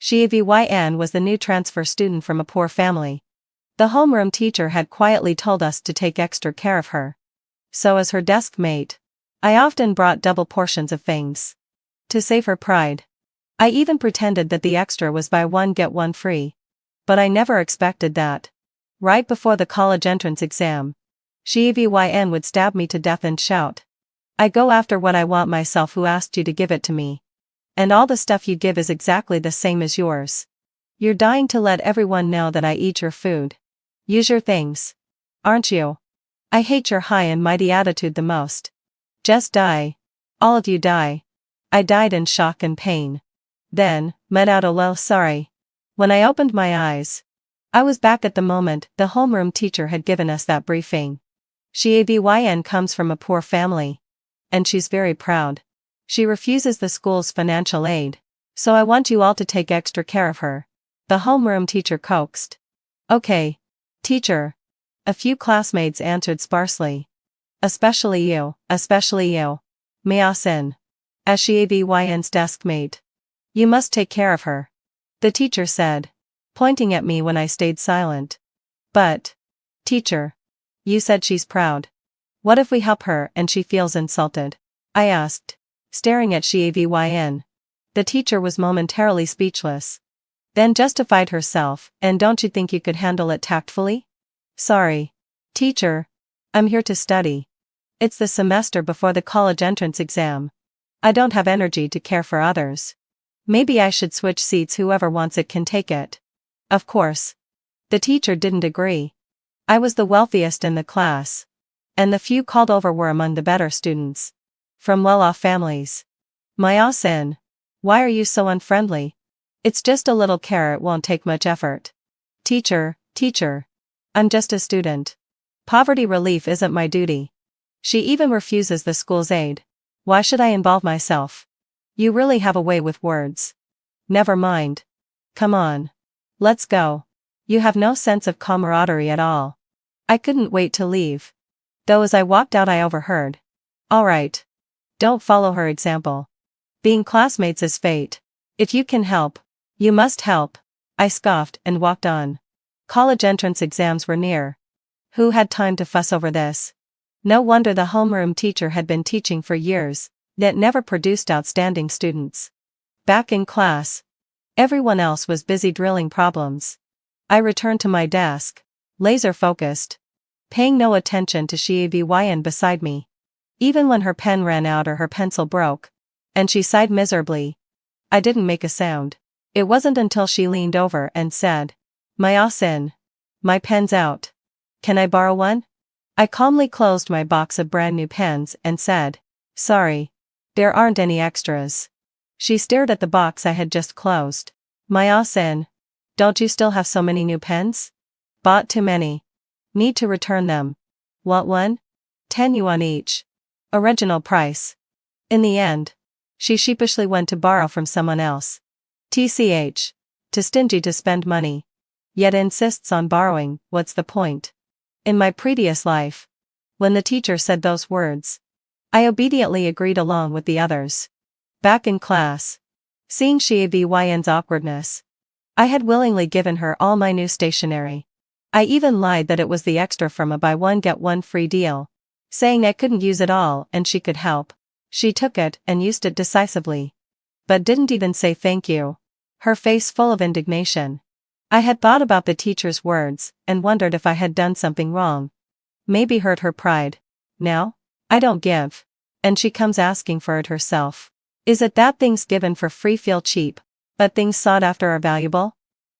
Sheavyn was the new transfer student from a poor family. The homeroom teacher had quietly told us to take extra care of her. So as her desk mate, I often brought double portions of things. To save her pride. I even pretended that the extra was buy one get one free. But I never expected that. Right before the college entrance exam, Sheavyn would stab me to death and shout, "I go after what I want myself. Who asked you to give it to me? And all the stuff you give is exactly the same as yours. You're dying to let everyone know that I eat your food. Use your things. Aren't you? I hate your high and mighty attitude the most. Just die. All of you die." I died in shock and pain. Then, met out a well sorry. When I opened my eyes, I was back at the moment the homeroom teacher had given us that briefing. Sheavyn comes from a poor family. And she's very proud. She refuses the school's financial aid. So I want you all to take extra care of her. The homeroom teacher coaxed. Okay. Teacher. A few classmates answered sparsely. Especially you, especially you. Mayasin. As Sheavyn's desk mate. You must take care of her. The teacher said, pointing at me when I stayed silent. But, teacher, you said she's proud. What if we help her and she feels insulted? I asked, staring at Sheavyn. The teacher was momentarily speechless. Then justified herself, and don't you think you could handle it tactfully? Sorry. Teacher. I'm here to study. It's the semester before the college entrance exam. I don't have energy to care for others. Maybe I should switch seats. Whoever wants it can take it. Of course. The teacher didn't agree. I was the wealthiest in the class. And the few called over were among the better students. From well-off families. Mayasin. Why are you so unfriendly? It's just a little care. It won't take much effort. Teacher. I'm just a student. Poverty relief isn't my duty. She even refuses the school's aid. Why should I involve myself? You really have a way with words. Never mind. Come on. Let's go. You have no sense of camaraderie at all. I couldn't wait to leave. Though as I walked out I overheard. All right. Don't follow her example. Being classmates is fate. If you can help, you must help. I scoffed and walked on. College entrance exams were near. Who had time to fuss over this? No wonder the homeroom teacher had been teaching for years, yet never produced outstanding students. Back in class, everyone else was busy drilling problems. I returned to my desk, laser-focused, paying no attention to Sheavyn beside me. Even when her pen ran out or her pencil broke, and she sighed miserably, I didn't make a sound. It wasn't until she leaned over and said, Mayasin, my pen's out. Can I borrow one? I calmly closed my box of brand new pens and said, sorry. There aren't any extras. She stared at the box I had just closed. Mayasin, don't you still have so many new pens? Bought too many. Need to return them. Want one? 10 yuan each. Original price. In the end, she sheepishly went to borrow from someone else. TCH. Too stingy to spend money. Yet insists on borrowing. What's the point? In my previous life, when the teacher said those words, I obediently agreed along with the others. Back in class, seeing Sheavyn's awkwardness, I had willingly given her all my new stationery. I even lied that it was the extra from a buy one get one free deal, saying I couldn't use it all and she could help. She took it and used it decisively. But didn't even say thank you. Her face full of indignation. I had thought about the teacher's words and wondered if I had done something wrong. Maybe hurt her pride. Now? I don't give. And she comes asking for it herself. Is it that things given for free feel cheap, but things sought after are valuable?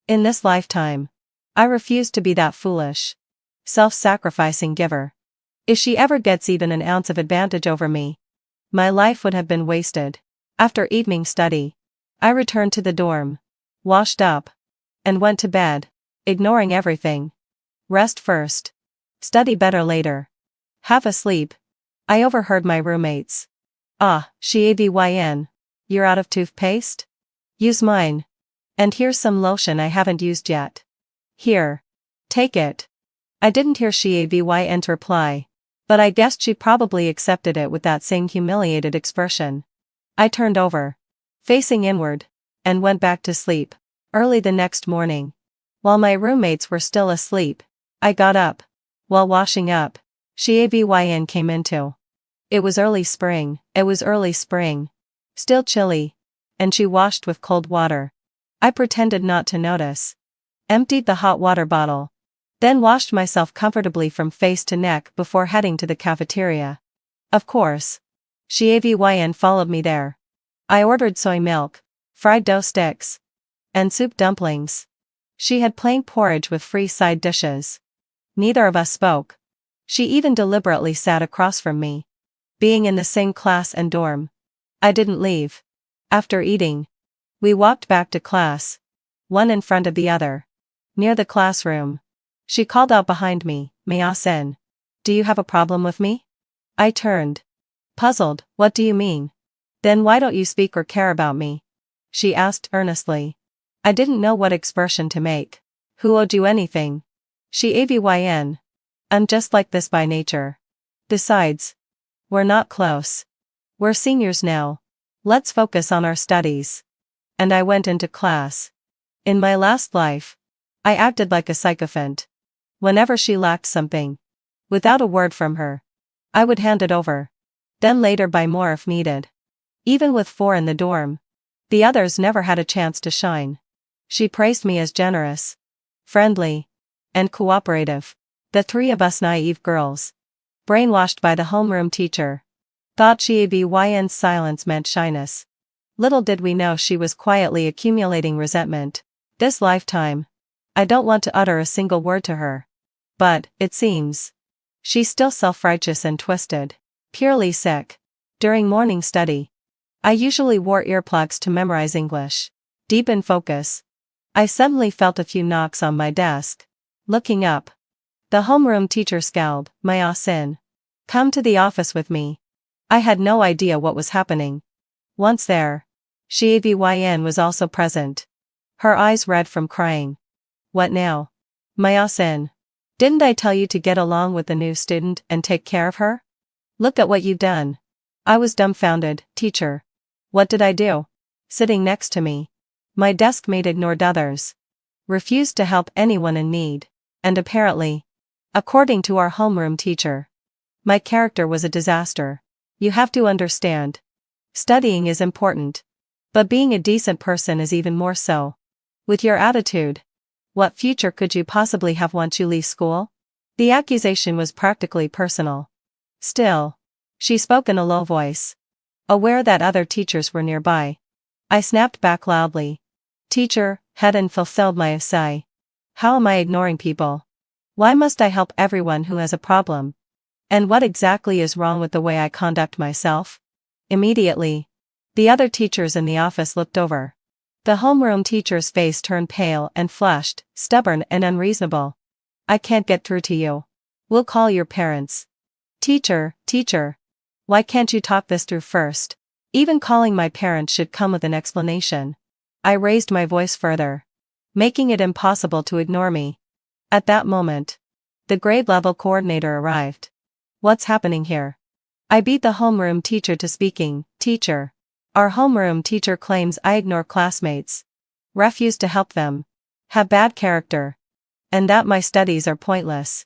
In this lifetime, I refuse to be that foolish, self-sacrificing giver. If she ever gets even an ounce of advantage over me, my life would have been wasted. After evening study, I returned to the dorm, washed up, and went to bed, ignoring everything. Rest first. Study better later. Half asleep, I overheard my roommates. Ah, Sheavyn, you're out of toothpaste? Use mine. And here's some lotion I haven't used yet. Here. Take it. I didn't hear Sheavyn's reply, but I guessed she probably accepted it with that same humiliated expression. I turned over, facing inward, and went back to sleep. Early the next morning, while my roommates were still asleep, I got up. While washing up, Shavyn came into. It was early spring. Still chilly. And she washed with cold water. I pretended not to notice. Emptied the hot water bottle. Then washed myself comfortably from face to neck before heading to the cafeteria. Of course. Shavyn followed me there. I ordered soy milk, fried dough sticks, and soup dumplings. She had plain porridge with free side dishes. Neither of us spoke. She even deliberately sat across from me. Being in the same class and dorm, I didn't leave. After eating, we walked back to class, one in front of the other. Near the classroom, she called out behind me, "Mayasen, do you have a problem with me?" I turned. Puzzled. "What do you mean?" "Then why don't you speak or care about me?" she asked earnestly. I didn't know what expression to make. "Who owed you anything?" Shavyn. "I'm just like this by nature. Besides, we're not close. We're seniors now. Let's focus on our studies." And I went into class. In my last life, I acted like a sycophant. Whenever she lacked something, without a word from her, I would hand it over. Then later buy more if needed. Even with 4 in the dorm, the others never had a chance to shine. She praised me as generous, friendly, and cooperative. The 3 of us naive girls, brainwashed by the homeroom teacher, thought Shavyn's silence meant shyness. Little did we know she was quietly accumulating resentment. This lifetime, I don't want to utter a single word to her. But, it seems, she's still self-righteous and twisted. Purely sick. During morning study, I usually wore earplugs to memorize English. Deep in focus, I suddenly felt a few knocks on my desk. Looking up, the homeroom teacher scowled. "Mayasen, come to the office with me." I had no idea what was happening. Once there, Shavyn was also present. Her eyes red from crying. "What now?" "Mayasen, didn't I tell you to get along with the new student and take care of her? Look at what you've done." I was dumbfounded. "Teacher, what did I do?" Sitting next to me, my desk mate ignored others, refused to help anyone in need, and apparently, according to our homeroom teacher, my character was a disaster. "You have to understand. Studying is important. But being a decent person is even more so. With your attitude, what future could you possibly have once you leave school?" The accusation was practically personal. Still, she spoke in a low voice, aware that other teachers were nearby. I snapped back loudly. "Teacher, hadn't fulfilled my essay. How am I ignoring people? Why must I help everyone who has a problem? And what exactly is wrong with the way I conduct myself?" Immediately, the other teachers in the office looked over. The homeroom teacher's face turned pale and flushed, stubborn and unreasonable. "I can't get through to you. We'll call your parents." Teacher, why can't you talk this through first? Even calling my parents should come with an explanation." I raised my voice further, making it impossible to ignore me. At that moment, the grade level coordinator arrived. "What's happening here?" I beat the homeroom teacher to speaking. "Teacher, our homeroom teacher claims I ignore classmates, refuse to help them, have bad character, and that my studies are pointless.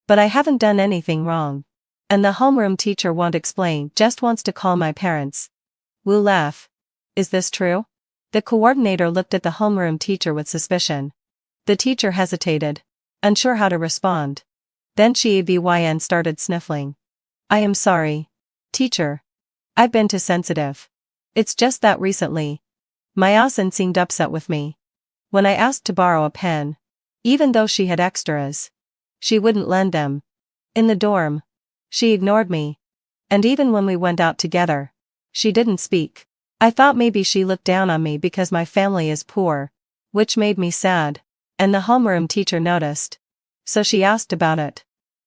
But I haven't done anything wrong. And the homeroom teacher won't explain, just wants to call my parents." We'll laugh. "Is this true?" The coordinator looked at the homeroom teacher with suspicion. The teacher hesitated, unsure how to respond. Then Shavyn started sniffling. "I am sorry, teacher. I've been too sensitive. It's just that recently, Mayasen seemed upset with me. When I asked to borrow a pen, even though she had extras, she wouldn't lend them. In the dorm, she ignored me. And even when we went out together, she didn't speak. I thought maybe she looked down on me because my family is poor, which made me sad, and the homeroom teacher noticed. So she asked about it.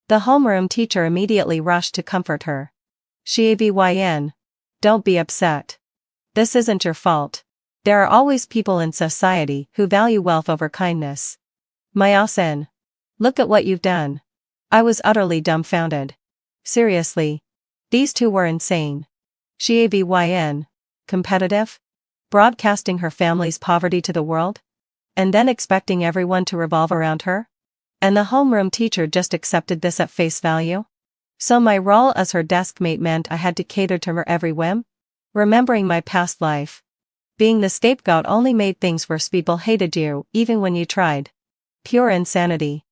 The homeroom teacher immediately rushed to comfort her. "Shavyn, don't be upset. This isn't your fault. There are always people in society who value wealth over kindness. Mayasen, look at what you've done." I was utterly dumbfounded. Seriously, these two were insane. Shavyn, competitive? Broadcasting her family's poverty to the world? And then expecting everyone to revolve around her? And the homeroom teacher just accepted this at face value? So my role as her desk mate meant I had to cater to her every whim? Remembering my past life. Being the scapegoat only made things worse. People hated you, even when you tried. Pure insanity.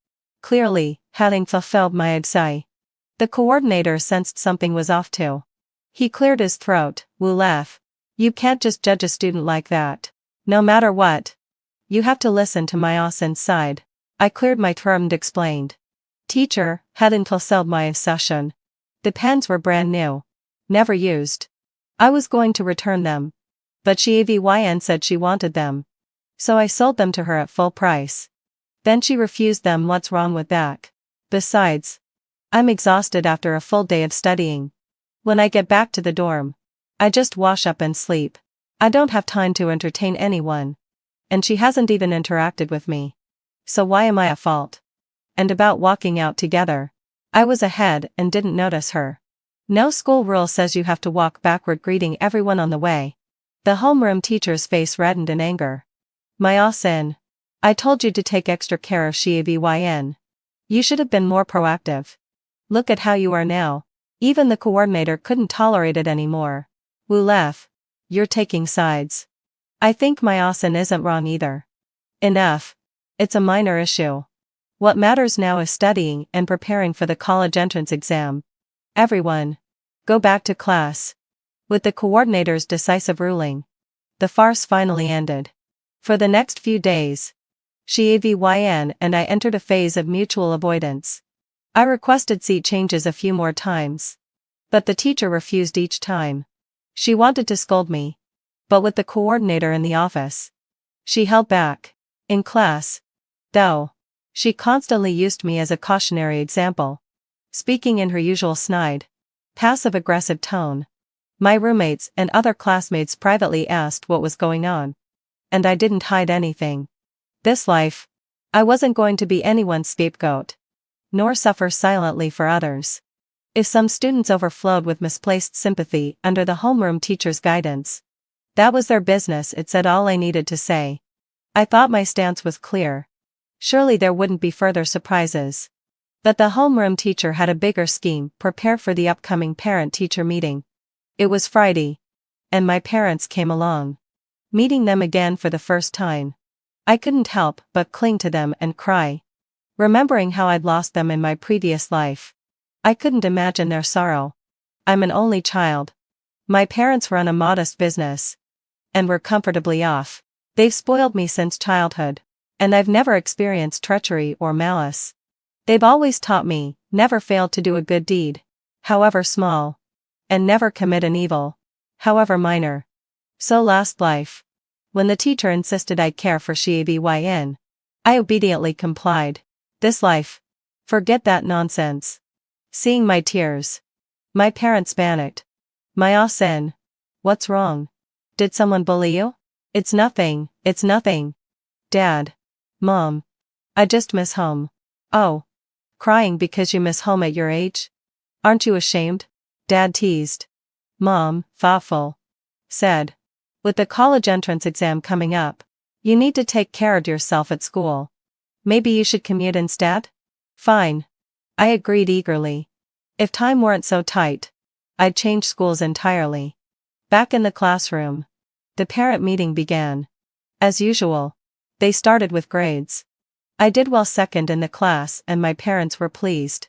Clearly, having fulfilled my desire. The coordinator sensed something was off too. He cleared his throat. "Wu laugh. You can't just judge a student like that. No matter what. You have to listen to my Asen's side." I cleared my throat and explained. "Teacher, hadn't fulfilled my session. The pens were brand new. Never used. I was going to return them. But she said she wanted them. So I sold them to her at full price. Then she refused them. What's wrong with that? Besides, I'm exhausted after a full day of studying. When I get back to the dorm, I just wash up and sleep. I don't have time to entertain anyone. And she hasn't even interacted with me. So why am I at fault?" And about walking out together. I was ahead and didn't notice her. "No school rule says you have to walk backward greeting everyone on the way." The homeroom teacher's face reddened in anger. "My Asen. I told you to take extra care of Shiavyn. You should have been more proactive. Look at how you are now." Even the coordinator couldn't tolerate it anymore. "Wu laugh. You're taking sides. I think my Asen isn't wrong either." "Enough. It's a minor issue. What matters now is studying and preparing for the college entrance exam. Everyone, go back to class." With the coordinator's decisive ruling, the farce finally ended. For the next few days, Shiavyn and I entered a phase of mutual avoidance. I requested seat changes a few more times. But the teacher refused each time. She wanted to scold me. But with the coordinator in the office, she held back. In class, though, she constantly used me as a cautionary example. Speaking in her usual snide, passive-aggressive tone. My roommates and other classmates privately asked what was going on. And I didn't hide anything. This life, I wasn't going to be anyone's scapegoat. Nor suffer silently for others. If some students overflowed with misplaced sympathy under the homeroom teacher's guidance, that was their business. It said all I needed to say. I thought my stance was clear. Surely there wouldn't be further surprises. But the homeroom teacher had a bigger scheme prepared for the upcoming parent-teacher meeting. It was Friday. And my parents came along. Meeting them again for the first time, I couldn't help but cling to them and cry. Remembering how I'd lost them in my previous life, I couldn't imagine their sorrow. I'm an only child. My parents run a modest business. And were comfortably off. They've spoiled me since childhood. And I've never experienced treachery or malice. They've always taught me, never fail to do a good deed, however small. And never commit an evil, however minor. So last life, when the teacher insisted I care for Shiavyn, I obediently complied. This life, forget that nonsense. Seeing my tears, my parents panicked. "My Asen, what's wrong? Did someone bully you?" It's nothing. Dad. Mom. I just miss home." "Oh. Crying because you miss home at your age? Aren't you ashamed?" Dad teased. Mom, thoughtful, said. "With the college entrance exam coming up, you need to take care of yourself at school. Maybe you should commute instead?" "Fine." I agreed eagerly. If time weren't so tight, I'd change schools entirely. Back in the classroom, the parent meeting began. As usual, they started with grades. I did well second in the class and my parents were pleased.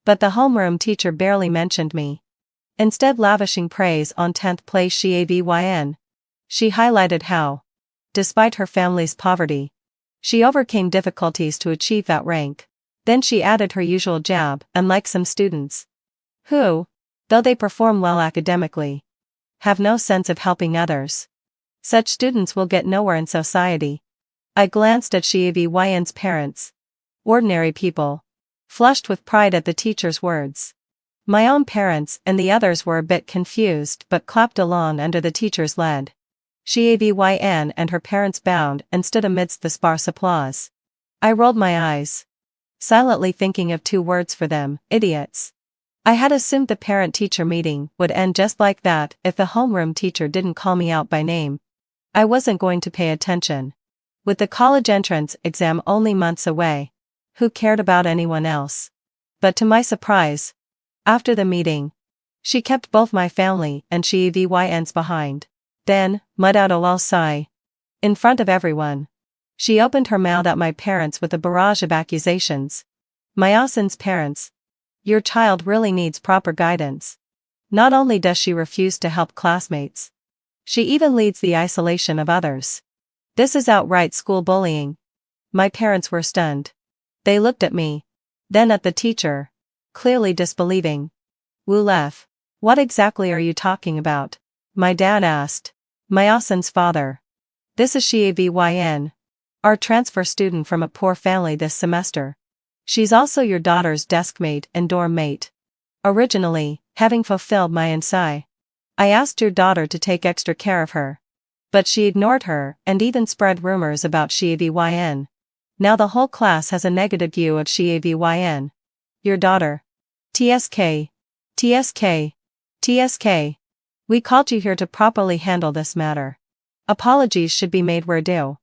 But the homeroom teacher barely mentioned me. Instead lavishing praise on 10th place Shiavyn, she highlighted how, despite her family's poverty, she overcame difficulties to achieve that rank. Then she added her usual jab, unlike some students who, though they perform well academically, have no sense of helping others. Such students will get nowhere in society. I glanced at Shiavyn's parents. Ordinary people. Flushed with pride at the teacher's words. My own parents and the others were a bit confused but clapped along under the teacher's lead. Shiavyn and her parents bowed and stood amidst the sparse applause. I rolled my eyes, silently thinking of 2 words for them: idiots. I had assumed the parent-teacher meeting would end just like that if the homeroom teacher didn't call me out by name. I wasn't going to pay attention. With the college entrance exam only months away, who cared about anyone else? But to my surprise, after the meeting, she kept both my family and Shevyns behind. Then, without a lull sigh, in front of everyone, she opened her mouth at my parents with a barrage of accusations. Myasin's parents. Your child really needs proper guidance. Not only does she refuse to help classmates, she even leads the isolation of others. This is outright school bullying. My parents were stunned. They looked at me, then at the teacher, clearly disbelieving. Wulef, what exactly are you talking about? My dad asked. Myasin's father. This is Sheavyn, our transfer student from a poor family this semester. She's also your daughter's desk mate and dorm mate. Originally, having fulfilled my insai, I asked your daughter to take extra care of her. But she ignored her and even spread rumors about Sheavyn. Now the whole class has a negative view of Sheavyn. Your daughter. TSK. TSK. TSK. We called you here to properly handle this matter. Apologies should be made where due.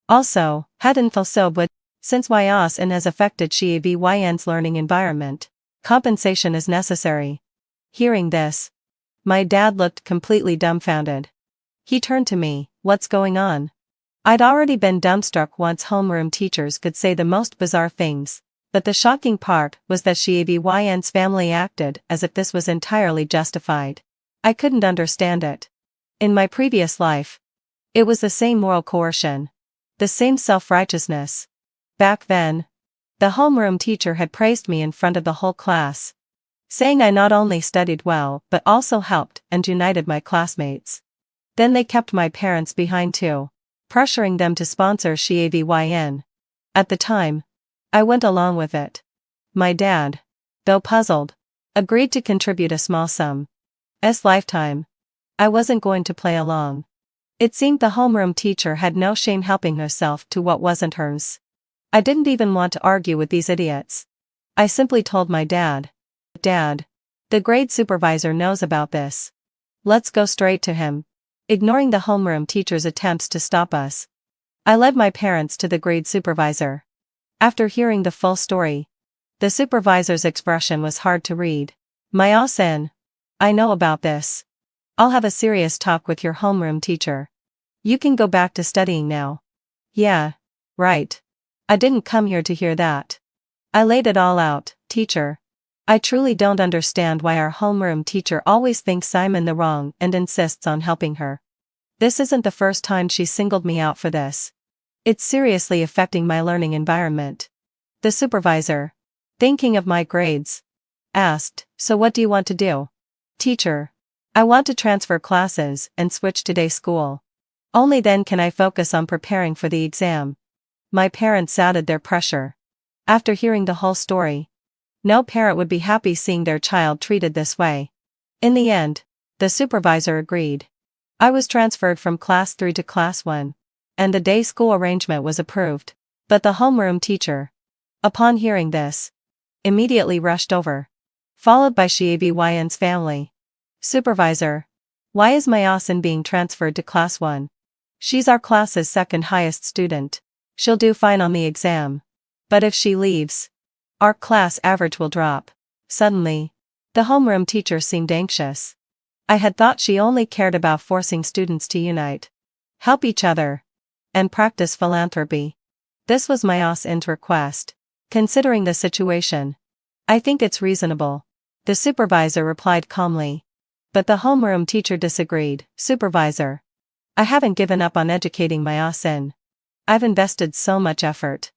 Also, hadn't fulsob since Myasin has affected Sheavyn's learning environment, compensation is necessary. Hearing this, my dad looked completely dumbfounded. He turned to me, what's going on? I'd already been dumbstruck once homeroom teachers could say the most bizarre things, but the shocking part was that Sheavyn's family acted as if this was entirely justified. I couldn't understand it. In my previous life, it was the same moral coercion, the same self-righteousness. Back then, the homeroom teacher had praised me in front of the whole class, saying I not only studied well but also helped and united my classmates. Then they kept my parents behind too, pressuring them to sponsor Sheavyn. At the time, I went along with it. My dad, though puzzled, agreed to contribute a small sum. As lifetime, I wasn't going to play along. It seemed the homeroom teacher had no shame helping herself to what wasn't hers. I didn't even want to argue with these idiots. I simply told my dad, Dad, the grade supervisor knows about this. Let's go straight to him. Ignoring the homeroom teacher's attempts to stop us, I led my parents to the grade supervisor. After hearing the full story, the supervisor's expression was hard to read. Myasin, I know about this. I'll have a serious talk with your homeroom teacher. You can go back to studying now. Yeah, right. I didn't come here to hear that. I laid it all out, teacher. I truly don't understand why our homeroom teacher always thinks I'm in the wrong and insists on helping her. This isn't the first time she's singled me out for this. It's seriously affecting my learning environment. The supervisor, thinking of my grades, asked, so what do you want to do? Teacher, I want to transfer classes and switch to day school. Only then can I focus on preparing for the exam. My parents added their pressure. After hearing the whole story, no parent would be happy seeing their child treated this way. In the end, the supervisor agreed. I was transferred from class 3 to class 1, and the day school arrangement was approved. But the homeroom teacher, upon hearing this, immediately rushed over, followed by Sheavyn's family. Supervisor, why is Myasin being transferred to class 1? She's our class's second highest student. She'll do fine on the exam. But if she leaves, our class average will drop. Suddenly, the homeroom teacher seemed anxious. I had thought she only cared about forcing students to unite, help each other, and practice philanthropy. This was Myasin's request. Considering the situation, I think it's reasonable. The supervisor replied calmly. But the homeroom teacher disagreed. Supervisor, I haven't given up on educating Myasin. I've invested so much effort.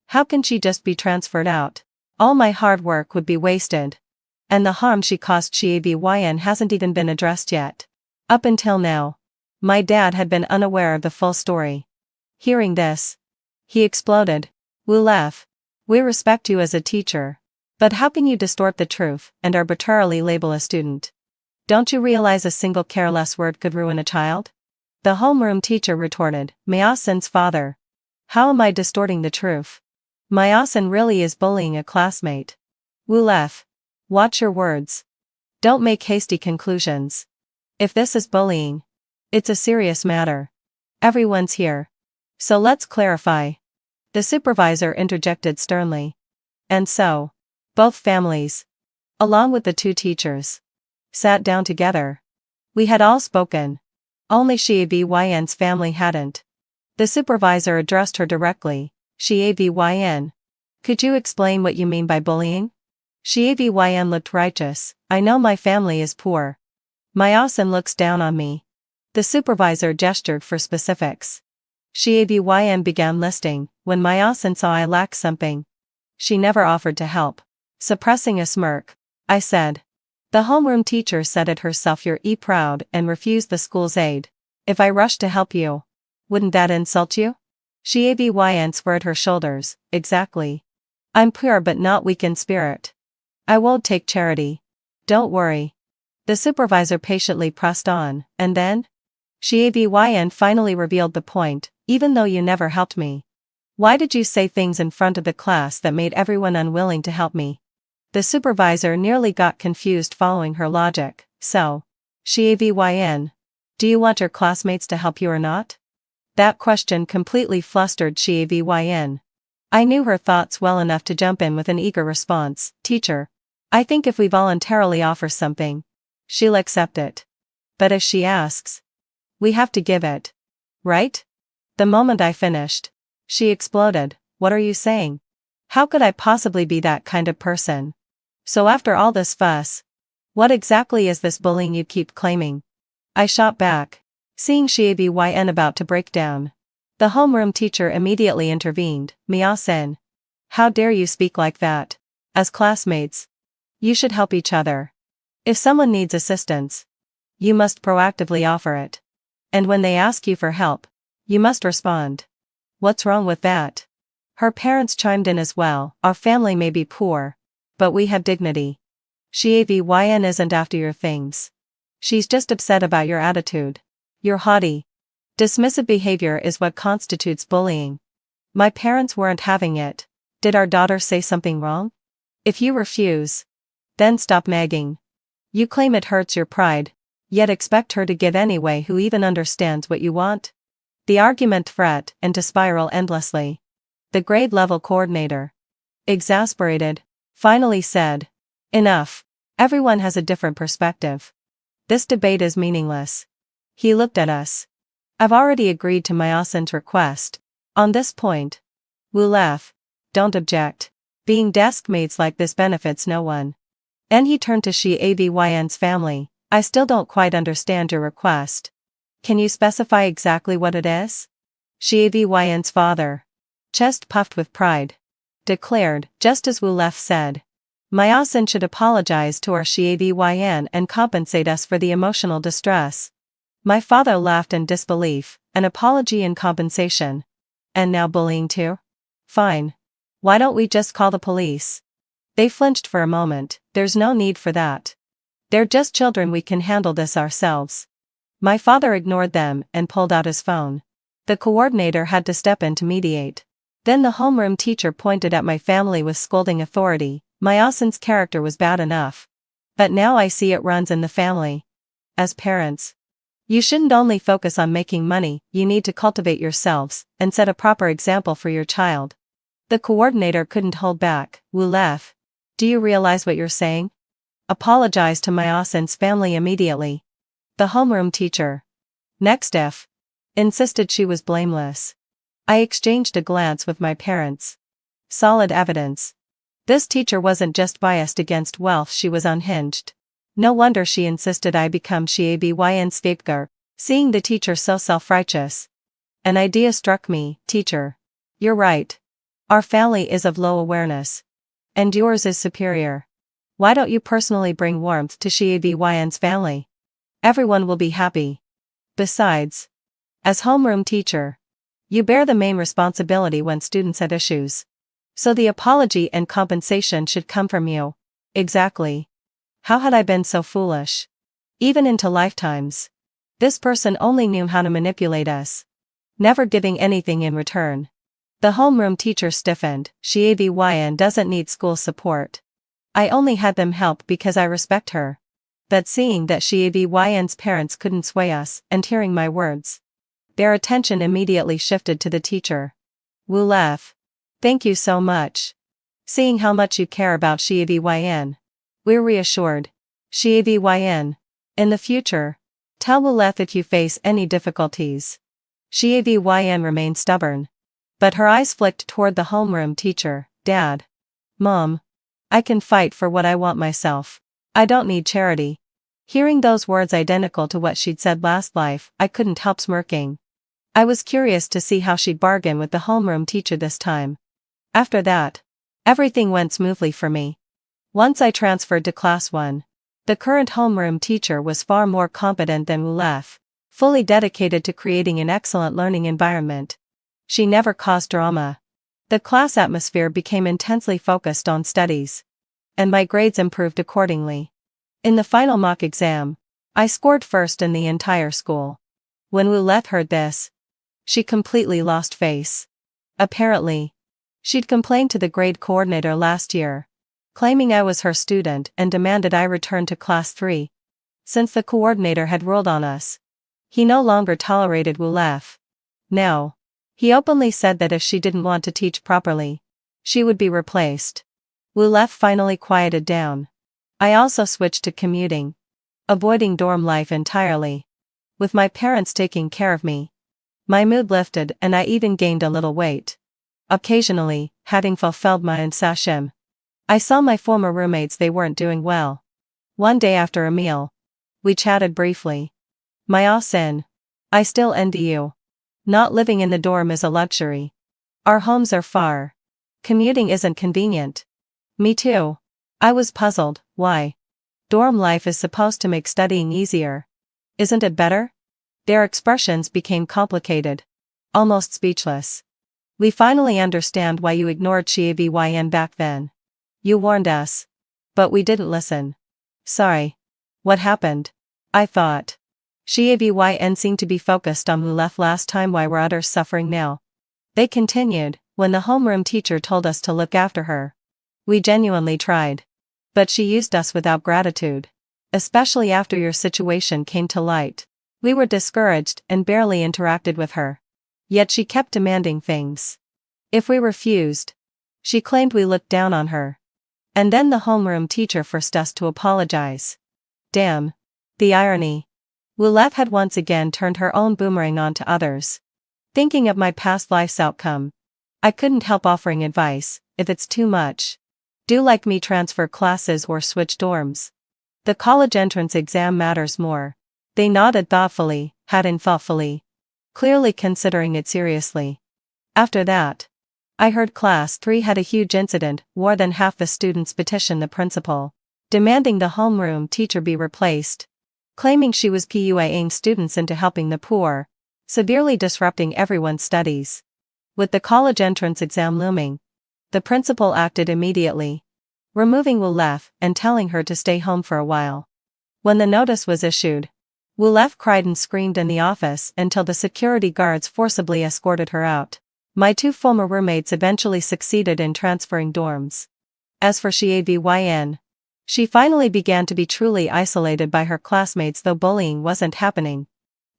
How can she just be transferred out? All my hard work would be wasted. And the harm she caused Sheavyn hasn't even been addressed yet. Up until now, my dad had been unaware of the full story. Hearing this, he exploded. Wulef, we respect you as a teacher, but how can you distort the truth and arbitrarily label a student? Don't you realize a single careless word could ruin a child? The homeroom teacher retorted, Myasin's father. How am I distorting the truth? Myasin really is bullying a classmate. Wulef, watch your words. Don't make hasty conclusions. If this is bullying, it's a serious matter. Everyone's here. So let's clarify. The supervisor interjected sternly. And so, both families, along with the two teachers, sat down together. We had all spoken. Only Shavyn's family hadn't. The supervisor addressed her directly. Shavyn, could you explain what you mean by bullying? Shavyn looked righteous. I know my family is poor. Myasin looks down on me. The supervisor gestured for specifics. Shavyn began listing. When Myasin saw I lacked something, she never offered to help. Suppressing a smirk, I said. The homeroom teacher said it herself, you're proud and refused the school's aid. If I rushed to help you, wouldn't that insult you? Shavyn squared her shoulders. Exactly. I'm poor but not weak in spirit. I won't take charity. Don't worry. The supervisor patiently pressed on, and then? Shavyn finally revealed the point. Even though you never helped me, why did you say things in front of the class that made everyone unwilling to help me? The supervisor nearly got confused following her logic. So, Shavyn, do you want your classmates to help you or not? That question completely flustered Shavyn. I knew her thoughts well enough to jump in with an eager response. Teacher, I think if we voluntarily offer something, she'll accept it. But if she asks, we have to give it. Right? The moment I finished, she exploded. What are you saying? How could I possibly be that kind of person? So after all this fuss, what exactly is this bullying you keep claiming? I shot back, seeing Shavyn about to break down. The homeroom teacher immediately intervened. Myasin, how dare you speak like that? As classmates, you should help each other. If someone needs assistance, you must proactively offer it. And when they ask you for help, you must respond. What's wrong with that? Her parents chimed in as well. Our family may be poor, but we have dignity. Shavyn isn't after your things. She's just upset about your attitude. Your haughty, dismissive behavior is what constitutes bullying. My parents weren't having it. Did our daughter say something wrong? If you refuse, then stop nagging. You claim it hurts your pride, yet expect her to give anyway. Who even understands what you want? The argument threat and to spiral endlessly. The grade level coordinator, exasperated, finally said, enough. Everyone has a different perspective. This debate is meaningless. He looked at us. I've already agreed to Myasin's request. On this point, Wulef, don't object. Being desk mates like this benefits no one. And he turned to Shavyn's family. I still don't quite understand your request. Can you specify exactly what it is? Shavyn's father, chest puffed with pride, declared, just as Wulef said. Myasin should apologize to our Shavyn and compensate us for the emotional distress. My father laughed in disbelief. An apology and compensation. And now bullying too? Fine. Why don't we just call the police? They flinched for a moment. There's no need for that. They're just children, we can handle this ourselves. My father ignored them and pulled out his phone. The coordinator had to step in to mediate. Then the homeroom teacher pointed at my family with scolding authority. Myasin's character was bad enough, but now I see it runs in the family. As parents, you shouldn't only focus on making money, you need to cultivate yourselves and set a proper example for your child. The coordinator couldn't hold back. Wulef, do you realize what you're saying? Apologize to Myasin's family immediately. The homeroom teacher, next if, insisted she was blameless. I exchanged a glance with my parents. Solid evidence. This teacher wasn't just biased against wealth, she was unhinged. No wonder she insisted I become Shavyn's scapegoat. Seeing the teacher so self-righteous, an idea struck me. Teacher, you're right. Our family is of low awareness. And yours is superior. Why don't you personally bring warmth to Shavyn's family? Everyone will be happy. Besides, as homeroom teacher, you bear the main responsibility when students have issues. So the apology and compensation should come from you. Exactly. How had I been so foolish? Even into lifetimes. This person only knew how to manipulate us, never giving anything in return. The homeroom teacher stiffened. Shavyn doesn't need school support. I only had them help because I respect her. But seeing that Shavyn's parents couldn't sway us, and hearing my words, Their attention immediately shifted to the teacher. Wu Lef. Thank you so much. Seeing how much you care about Xivyn. We're reassured. Xivyn. In the future, tell Wu Lef if you face any difficulties. Xivyn remained stubborn. But her eyes flicked toward the homeroom teacher. Dad. Mom. I can fight for what I want myself. I don't need charity. Hearing those words identical to what she'd said last life, I couldn't help smirking. I was curious to see how she'd bargain with the homeroom teacher this time. After that, everything went smoothly for me. Once I transferred to Class 1. The current homeroom teacher was far more competent than Wu Lef, fully dedicated to creating an excellent learning environment. She never caused drama. The class atmosphere became intensely focused on studies. And my grades improved accordingly. In the final mock exam, I scored first in the entire school. When Wu Lef heard this, she completely lost face. Apparently, she'd complained to the grade coordinator last year, claiming I was her student and demanded I return to Class 3. Since the coordinator had ruled on us, he no longer tolerated Wu Lef. Now, he openly said that if she didn't want to teach properly, she would be replaced. Wu Lef finally quieted down. I also switched to commuting, avoiding dorm life entirely. With my parents taking care of me, my mood lifted and I even gained a little weight. Occasionally, having fulfilled my sashim, I saw my former roommates. They weren't doing well. One day after a meal, we chatted briefly. My sin. I still envy you. Not living in the dorm is a luxury. Our homes are far. Commuting isn't convenient. Me too. I was puzzled. Why? Dorm life is supposed to make studying easier. Isn't it better? Their expressions became complicated. Almost speechless. We finally understand why you ignored Xivyn back then. You warned us. But we didn't listen. Sorry. What happened? I thought. Xivyn seemed to be focused on Wu Lef last time. Why were others suffering now? They continued. When the homeroom teacher told us to look after her, we genuinely tried. But she used us without gratitude. Especially after your situation came to light. We were discouraged and barely interacted with her. Yet she kept demanding things. If we refused, she claimed we looked down on her. And then the homeroom teacher forced us to apologize. Damn. The irony. Wu Lef had once again turned her own boomerang onto others. Thinking of my past life's outcome, I couldn't help offering advice. If it's too much, do like me, transfer classes or switch dorms. The college entrance exam matters more. They nodded thoughtfully, hadn't thoughtfully, clearly considering it seriously. After that, I heard Class 3 had a huge incident. More than half the students petitioned the principal, demanding the homeroom teacher be replaced, claiming she was puying students into helping the poor, severely disrupting everyone's studies. With the college entrance exam looming, the principal acted immediately, removing Wu Lef and telling her to stay home for a while. When the notice was issued, Wu Lef cried and screamed in the office until the security guards forcibly escorted her out. My two former roommates eventually succeeded in transferring dorms. As for Xivyn, she finally began to be truly isolated by her classmates, though bullying wasn't happening.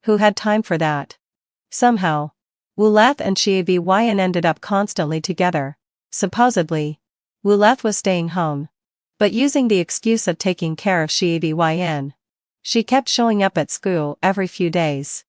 Who had time for that? Somehow, Wu Lef and Xivyn ended up constantly together. Supposedly, Wu Lef was staying home, but using the excuse of taking care of Xivyn, she kept showing up at school every few days.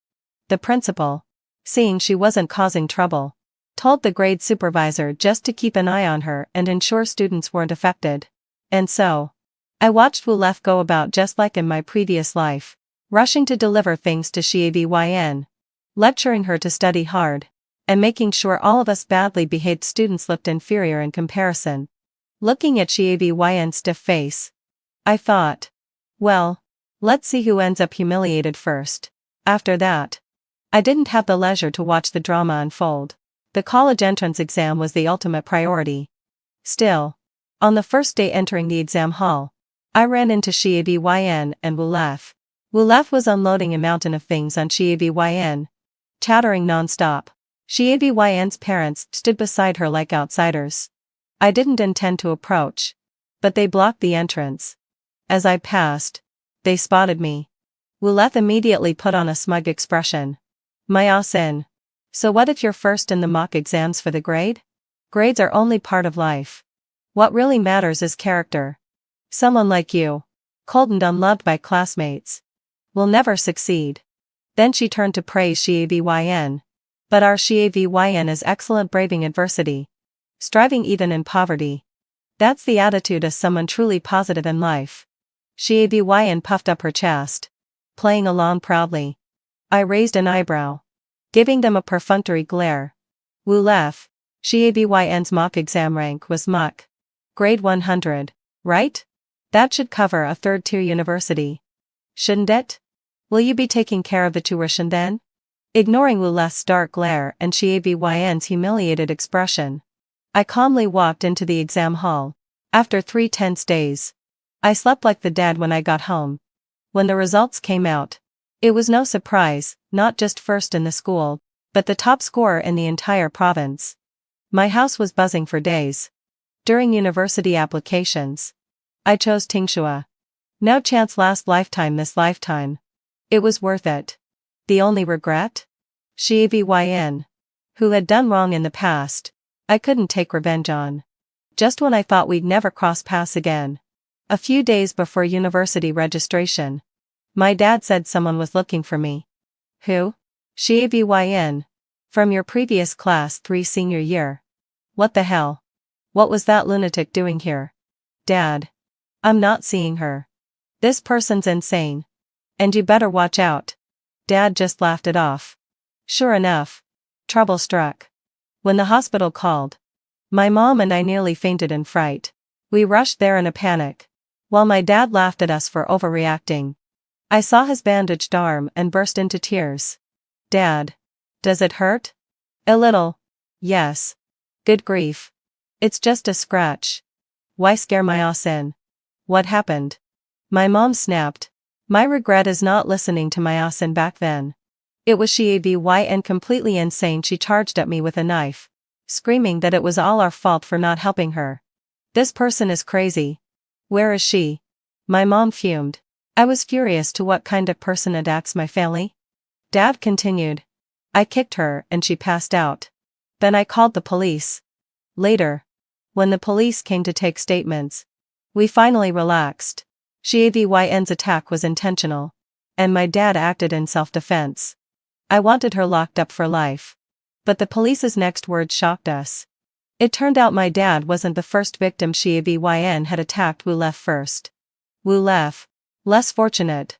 The principal, seeing she wasn't causing trouble, told the grade supervisor just to keep an eye on her and ensure students weren't affected. And so, I watched Wu Lef go about just like in my previous life, rushing to deliver things to Xivyn, lecturing her to study hard, and making sure all of us badly behaved students looked inferior in comparison. Looking at Xivyn's stiff face, I thought, well, let's see who ends up humiliated first. After that, I didn't have the leisure to watch the drama unfold. The college entrance exam was the ultimate priority. Still, on the first day entering the exam hall, I ran into Xivyn and Wu Lef. Wu Lef was unloading a mountain of things on Xivyn, chattering non-stop. Xivyn's parents stood beside her like outsiders. I didn't intend to approach, but they blocked the entrance. As I passed, they spotted me. Wu Lef immediately put on a smug expression. My sin. So what if you're first in the mock exams for the grade? Grades are only part of life. What really matters is character. Someone like you, cold and unloved by classmates, will never succeed. Then she turned to praise Shavyn. But our Shavyn is excellent, braving adversity, striving even in poverty. That's the attitude of someone truly positive in life. Shavyn puffed up her chest, playing along proudly. I raised an eyebrow, giving them a perfunctory glare. Wu left. Shavyn's mock exam rank was muck. Grade 100, right? That should cover a third-tier university. Shouldn't it? Will you be taking care of the tuition then? Ignoring Wu left's dark glare and Shavyn's humiliated expression, I calmly walked into the exam hall. After 3 tense days, I slept like the dead when I got home. When the results came out, it was no surprise, not just first in the school, but the top scorer in the entire province. My house was buzzing for days. During university applications, I chose Tingshua. No chance last lifetime this lifetime. It was worth it. The only regret? Shavyn, who had done wrong in the past, I couldn't take revenge on. Just when I thought we'd never cross paths again. A few days before university registration, my dad said someone was looking for me. Who? Shavyn. From your previous class 3 senior year. What the hell? What was that lunatic doing here? Dad. I'm not seeing her. This person's insane. And you better watch out. Dad just laughed it off. Sure enough, trouble struck. When the hospital called, my mom and I nearly fainted in fright. We rushed there in a panic, while my dad laughed at us for overreacting. I saw his bandaged arm and burst into tears. Dad. Does it hurt? A little. Yes. Good grief. It's just a scratch. Why scare my ass in? What happened? My mom snapped. My regret is not listening to my ass in back then. It was Shavyn completely insane. She charged at me with a knife, screaming that it was all our fault for not helping her. This person is crazy. Where is she? My mom fumed. I was furious to what kind of person attacks my family. Dad continued. I kicked her and she passed out. Then I called the police. Later, when the police came to take statements, we finally relaxed. Shavyn's attack was intentional, and my dad acted in self-defense. I wanted her locked up for life. But the police's next words shocked us. It turned out my dad wasn't the first victim. Shavyn had attacked Wu left first. Wu left, less fortunate,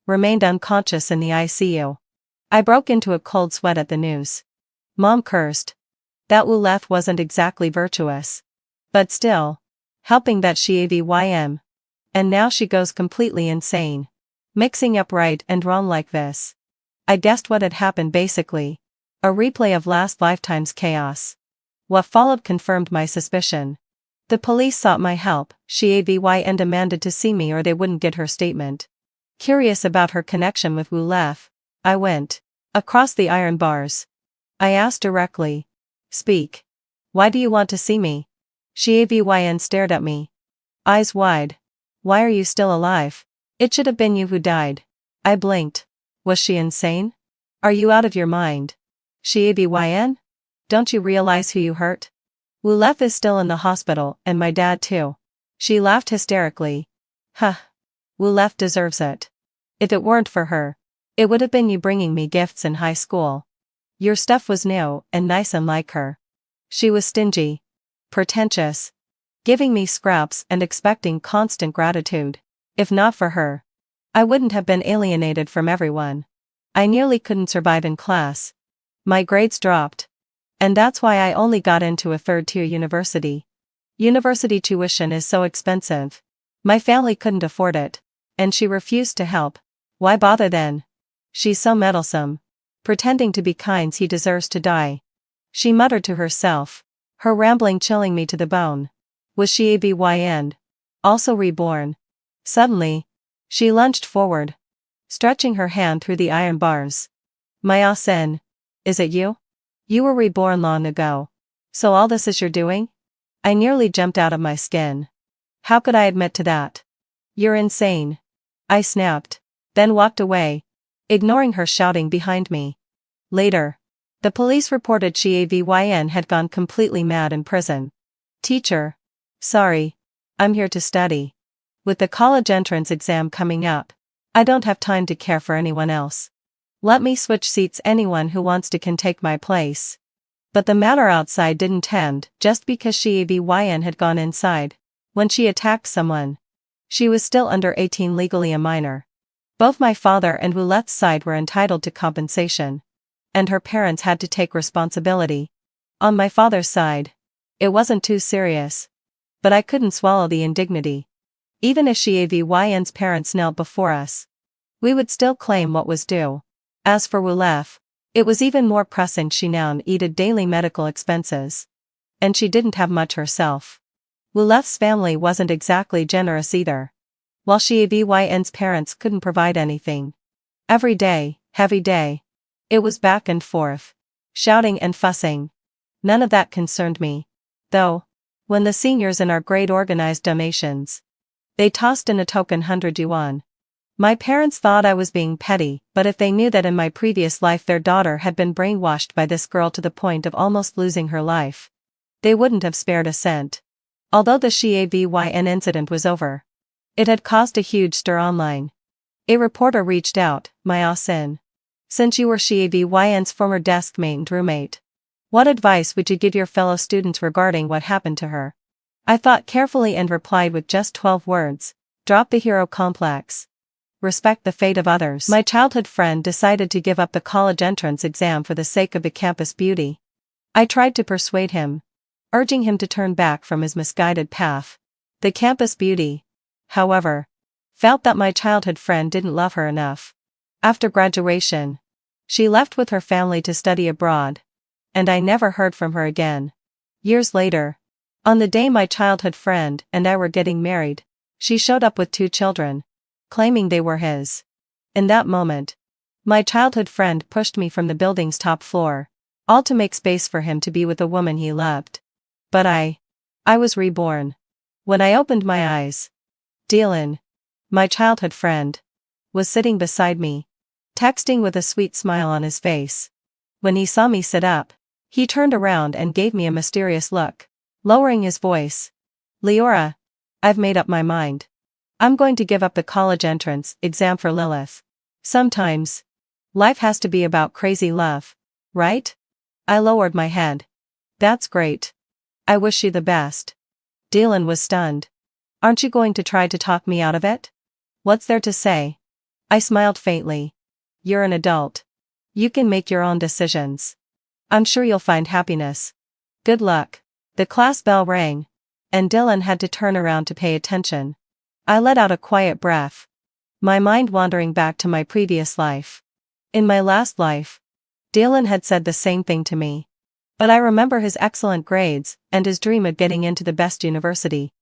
remained unconscious in the ICU. I broke into a cold sweat at the news. Mom cursed. That Wu left wasn't exactly virtuous. But still, helping that Shavyn. And now she goes completely insane. Mixing up right and wrong like this. I guessed what had happened basically. A replay of last lifetime's chaos. What followed confirmed my suspicion. The police sought my help. Shavyn demanded to see me or they wouldn't get her statement. Curious about her connection with Wu left, I went across the iron bars. I asked directly. Speak. Why do you want to see me? Shavyn stared at me, eyes wide. Why are you still alive? It should have been you who died. I blinked. Was she insane? Are you out of your mind? Shavyn? Don't you realize who you hurt? Wu left is still in the hospital, and my dad too. She laughed hysterically. Huh. Wu left deserves it. If it weren't for her, it would have been you bringing me gifts in high school. Your stuff was new and nice unlike her. She was stingy, pretentious, giving me scraps and expecting constant gratitude. If not for her, I wouldn't have been alienated from everyone. I nearly couldn't survive in class. My grades dropped. And that's why I only got into a third-tier university. University tuition is so expensive. My family couldn't afford it, and she refused to help. Why bother then? She's so meddlesome. Pretending to be kind, he deserves to die. She muttered to herself, her rambling chilling me to the bone. Was Shavyn also reborn? Suddenly, she lunged forward, stretching her hand through the iron bars. My sen, is it you? You were reborn long ago. So all this is your doing? I nearly jumped out of my skin. How could I admit to that? You're insane. I snapped, then walked away, ignoring her shouting behind me. Later, the police reported Shavyn had gone completely mad in prison. Teacher. Sorry. I'm here to study. With the college entrance exam coming up, I don't have time to care for anyone else. Let me switch seats, anyone who wants to can take my place. But the matter outside didn't end just because Shavyn had gone inside. When she attacked someone, she was still under 18, legally a minor. Both my father and Wulet's side were entitled to compensation, and her parents had to take responsibility. On my father's side, it wasn't too serious, but I couldn't swallow the indignity. Even if Shavyn's parents knelt before us, we would still claim what was due. As for Wulet, it was even more pressing. She now needed daily medical expenses, and she didn't have much herself. Wulet's family wasn't exactly generous either, while Shavyn's parents couldn't provide anything. Every day, heavy day, it was back and forth, shouting and fussing. None of that concerned me, though. When the seniors in our grade organized donations, they tossed in a token 100 yuan. My parents thought I was being petty, but if they knew that in my previous life their daughter had been brainwashed by this girl to the point of almost losing her life, they wouldn't have spared a cent. Although the Shavyn incident was over, it had caused a huge stir online. A reporter reached out. My Sin. Since you were Shavyn's former desk mate and roommate, what advice would you give your fellow students regarding what happened to her? I thought carefully and replied with just 12 words. Drop the hero complex. Respect the fate of others. My childhood friend decided to give up the college entrance exam for the sake of the campus beauty. I tried to persuade him, urging him to turn back from his misguided path. The campus beauty, however, felt that my childhood friend didn't love her enough. After graduation, she left with her family to study abroad, and I never heard from her again. Years later, on the day my childhood friend and I were getting married, she showed up with 2 children, claiming they were his. In that moment, my childhood friend pushed me from the building's top floor, all to make space for him to be with the woman he loved. But I was reborn. When I opened my eyes, Dylan, my childhood friend, was sitting beside me, texting with a sweet smile on his face. When he saw me sit up, he turned around and gave me a mysterious look, lowering his voice. Leora, I've made up my mind. I'm going to give up the college entrance exam for Lilith. Sometimes, life has to be about crazy love, right? I lowered my head. That's great. I wish you the best. Dylan was stunned. Aren't you going to try to talk me out of it? What's there to say? I smiled faintly. You're an adult. You can make your own decisions. I'm sure you'll find happiness. Good luck. The class bell rang, and Dylan had to turn around to pay attention. I let out a quiet breath, my mind wandering back to my previous life. In my last life, Dylan had said the same thing to me. But I remember his excellent grades and his dream of getting into the best university.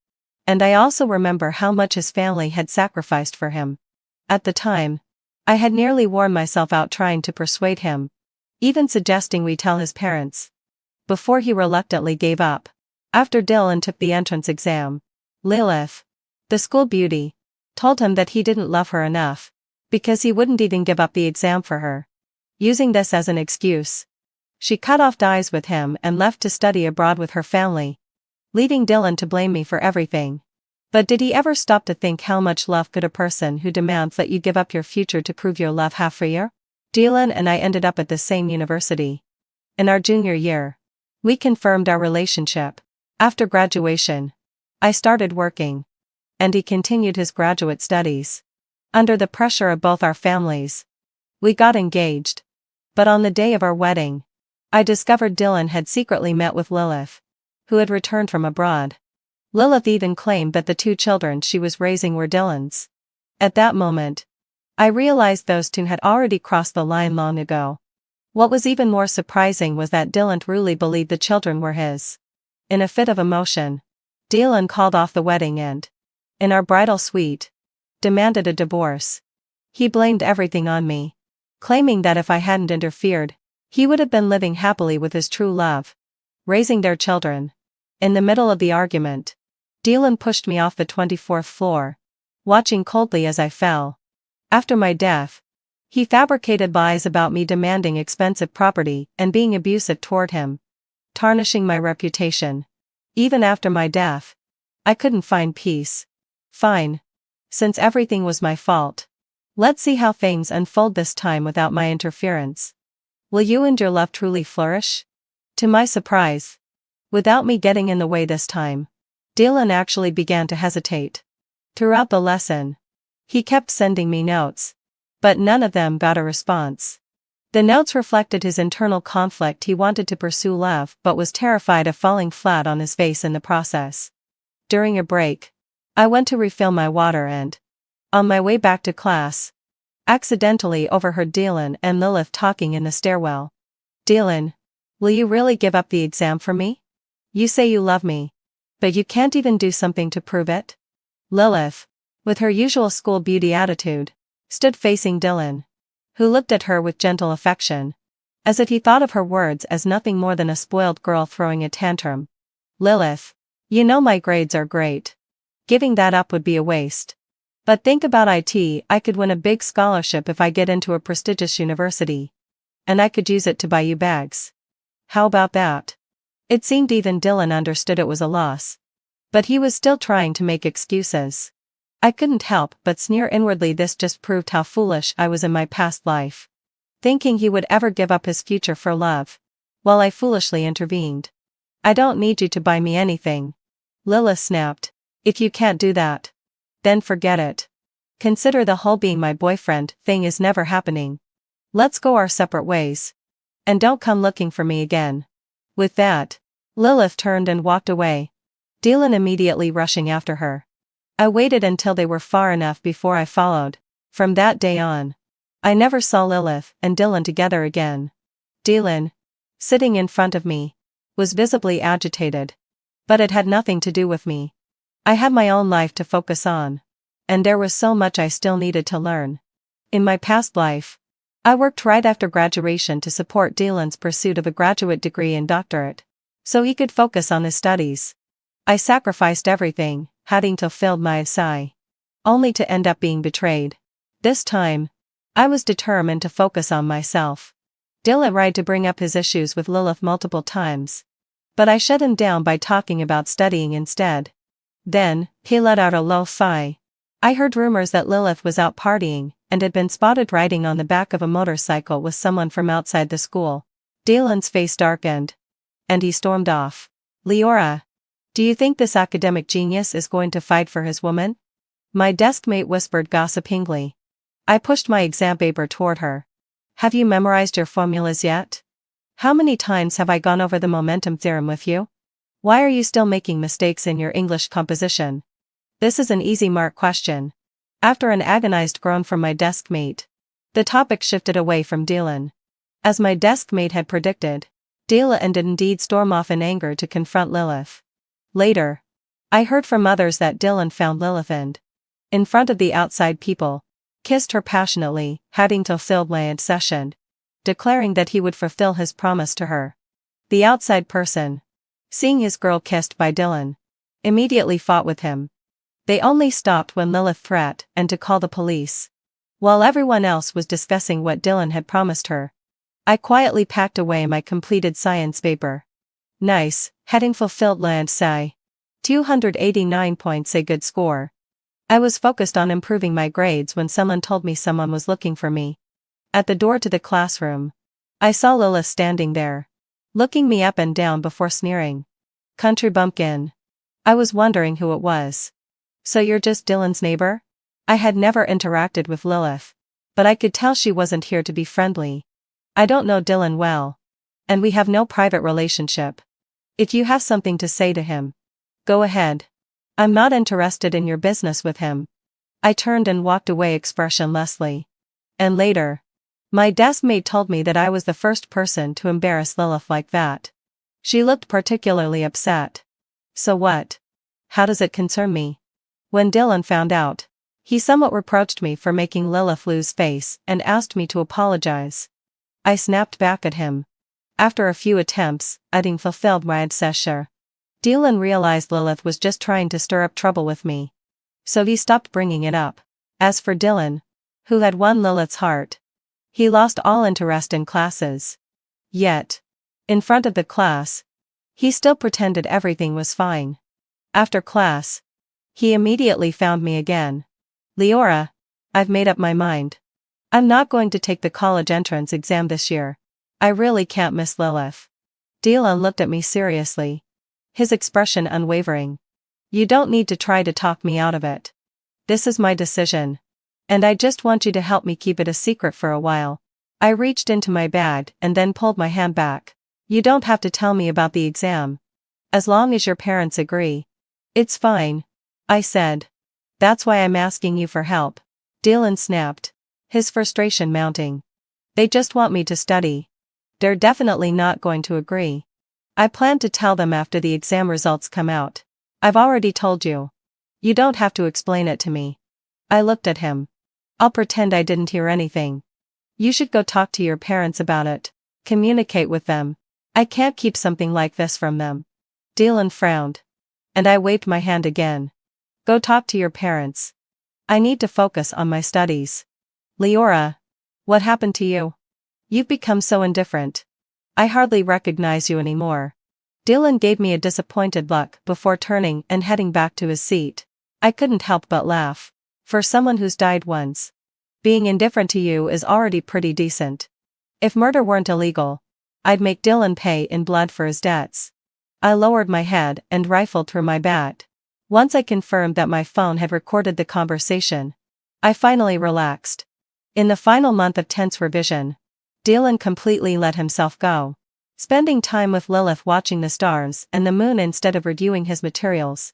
And I also remember how much his family had sacrificed for him. At the time, I had nearly worn myself out trying to persuade him, even suggesting we tell his parents. Before he reluctantly gave up. After Dylan took the entrance exam, Lilith, the school beauty, told him that he didn't love her enough, because he wouldn't even give up the exam for her. Using this as an excuse, she cut off ties with him and left to study abroad with her family, leaving Dylan to blame me for everything. But did he ever stop to think how much love could a person who demands that you give up your future to prove your love have for you? Dylan and I ended up at the same university. In our junior year, we confirmed our relationship. After graduation, I started working, and he continued his graduate studies. Under the pressure of both our families, we got engaged. But on the day of our wedding, I discovered Dylan had secretly met with Lilith, who had returned from abroad. Lilith even claimed that the 2 children she was raising were Dylan's. At that moment, I realized those 2 had already crossed the line long ago. What was even more surprising was that Dylan really believed the children were his. In a fit of emotion, Dylan called off the wedding and, in our bridal suite, demanded a divorce. He blamed everything on me, claiming that if I hadn't interfered, he would have been living happily with his true love, raising their children. In the middle of the argument, Dylan pushed me off the 24th floor, watching coldly as I fell. After my death, He fabricated lies about me demanding expensive property and being abusive toward him, tarnishing my reputation. Even after my death, I couldn't find peace. Fine. Since everything was my fault, let's see how things unfold this time without my interference. Will you and your love truly flourish? To my surprise, without me getting in the way this time, Dylan actually began to hesitate. Throughout the lesson, he kept sending me notes, but none of them got a response. The notes reflected his internal conflict. He wanted to pursue love but was terrified of falling flat on his face in the process. During a break, I went to refill my water and, on my way back to class, accidentally overheard Dylan and Lilith talking in the stairwell. Dylan, will you really give up the exam for me? You say you love me, but you can't even do something to prove it? Lilith, with her usual school beauty attitude, stood facing Dylan, who looked at her with gentle affection, as if he thought of her words as nothing more than a spoiled girl throwing a tantrum. Lilith, you know my grades are great. Giving that up would be a waste. But think about it, I could win a big scholarship if I get into a prestigious university. And I could use it to buy you bags. How about that? It seemed even Dylan understood it was a loss. But he was still trying to make excuses. I couldn't help but sneer inwardly. This just proved how foolish I was in my past life. Thinking he would ever give up his future for love, while I foolishly intervened. I don't need you to buy me anything. Lilith snapped. If you can't do that, then forget it. Consider the whole being my boyfriend thing is never happening. Let's go our separate ways. And don't come looking for me again. With that, Lilith turned and walked away, Dylan immediately rushing after her. I waited until they were far enough before I followed. From that day on, I never saw Lilith and Dylan together again. Dylan, sitting in front of me, was visibly agitated. But it had nothing to do with me. I had my own life to focus on. And there was so much I still needed to learn. In my past life, I worked right after graduation to support Dylan's pursuit of a graduate degree and doctorate, so he could focus on his studies. I sacrificed everything, having fulfilled my assignment, only to end up being betrayed. This time, I was determined to focus on myself. Dylan tried to bring up his issues with Lilith multiple times, but I shut him down by talking about studying instead. Then, he let out a low sigh. I heard rumors that Lilith was out partying and had been spotted riding on the back of a motorcycle with someone from outside the school. Dylan's face darkened, and he stormed off. Leora, do you think this academic genius is going to fight for his woman? My deskmate whispered gossipingly. I pushed my exam paper toward her. Have you memorized your formulas yet? How many times have I gone over the momentum theorem with you? Why are you still making mistakes in your English composition? This is an easy mark question. After an agonized groan from my deskmate, the topic shifted away from Dylan. As my deskmate had predicted, Dylan did indeed storm off in anger to confront Lilith. Later, I heard from others that Dylan found Lilith and, in front of the outside people, kissed her passionately, having fulfilled my session, declaring that he would fulfill his promise to her. The outside person, seeing his girl kissed by Dylan, immediately fought with him. They only stopped when Lilith threatened and to call the police. While everyone else was discussing what Dylan had promised her, I quietly packed away my completed science paper. Nice, heading fulfilled land sigh. 289 points, a good score. I was focused on improving my grades when someone told me someone was looking for me. At the door to the classroom, I saw Lilith standing there, looking me up and down before sneering. Country bumpkin. I was wondering who it was. So you're just Dylan's neighbor? I had never interacted with Lilith, but I could tell she wasn't here to be friendly. I don't know Dylan well, and we have no private relationship. If you have something to say to him, go ahead. I'm not interested in your business with him. I turned and walked away expressionlessly. And later, my deskmate told me that I was the first person to embarrass Lilith like that. She looked particularly upset. So what? How does it concern me? When Dylan found out, he somewhat reproached me for making Lilith lose face and asked me to apologize. I snapped back at him. After a few attempts, I'd fulfilled my session. Dylan realized Lilith was just trying to stir up trouble with me, so he stopped bringing it up. As for Dylan, who had won Lilith's heart, He lost all interest in classes. Yet, in front of the class, he still pretended everything was fine. After class, he immediately found me again. Leora, I've made up my mind. I'm not going to take the college entrance exam this year. I really can't miss Lilith. Dylan looked at me seriously, his expression unwavering. You don't need to try to talk me out of it. This is my decision. And I just want you to help me keep it a secret for a while. I reached into my bag and then pulled my hand back. You don't have to tell me about the exam. As long as your parents agree. It's fine, I said. That's why I'm asking you for help. Dylan snapped, his frustration mounting. They just want me to study. They're definitely not going to agree. I plan to tell them after the exam results come out. I've already told you. You don't have to explain it to me. I looked at him. I'll pretend I didn't hear anything. You should go talk to your parents about it. Communicate with them. I can't keep something like this from them. Dylan frowned. And I waved my hand again. Go talk to your parents. I need to focus on my studies. Leora, what happened to you? You've become so indifferent. I hardly recognize you anymore. Dylan gave me a disappointed look before turning and heading back to his seat. I couldn't help but laugh. For someone who's died once, being indifferent to you is already pretty decent. If murder weren't illegal, I'd make Dylan pay in blood for his debts. I lowered my head and rifled through my bag. Once I confirmed that my phone had recorded the conversation, I finally relaxed. In the final month of tense revision, Dylan completely let himself go, spending time with Lilith watching the stars and the moon instead of reviewing his materials.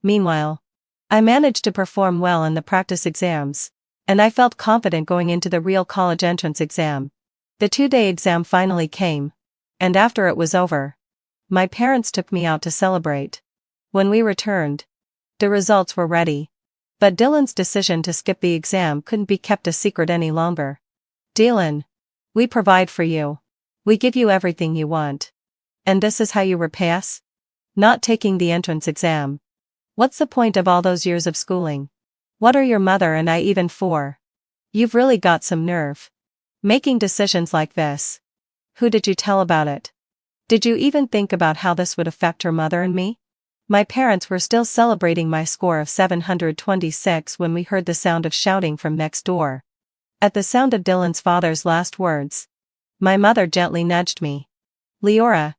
Meanwhile, I managed to perform well in the practice exams, and I felt confident going into the real college entrance exam. The 2-day exam finally came, and after it was over, my parents took me out to celebrate. When we returned, the results were ready. But Dylan's decision to skip the exam couldn't be kept a secret any longer. Dylan, we provide for you. We give you everything you want. And this is how you repay us? Not taking the entrance exam. What's the point of all those years of schooling? What are your mother and I even for? You've really got some nerve. Making decisions like this. Who did you tell about it? Did you even think about how this would affect your mother and me? My parents were still celebrating my score of 726 when we heard the sound of shouting from next door. At the sound of Dylan's father's last words, my mother gently nudged me. Leora,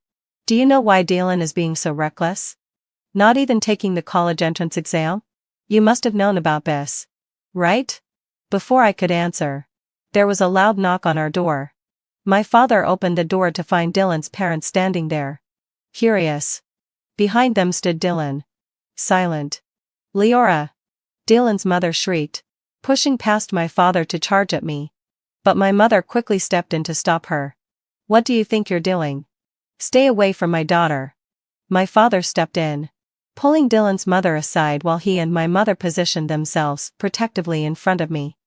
do you know why Dylan is being so reckless? Not even taking the college entrance exam? You must have known about this, right? Before I could answer, there was a loud knock on our door. My father opened the door to find Dylan's parents standing there. Furious. Behind them stood Dylan. Silent. Leora! Dylan's mother shrieked, pushing past my father to charge at me. But my mother quickly stepped in to stop her. What do you think you're doing? Stay away from my daughter. My father stepped in, pulling Dylan's mother aside while he and my mother positioned themselves protectively in front of me.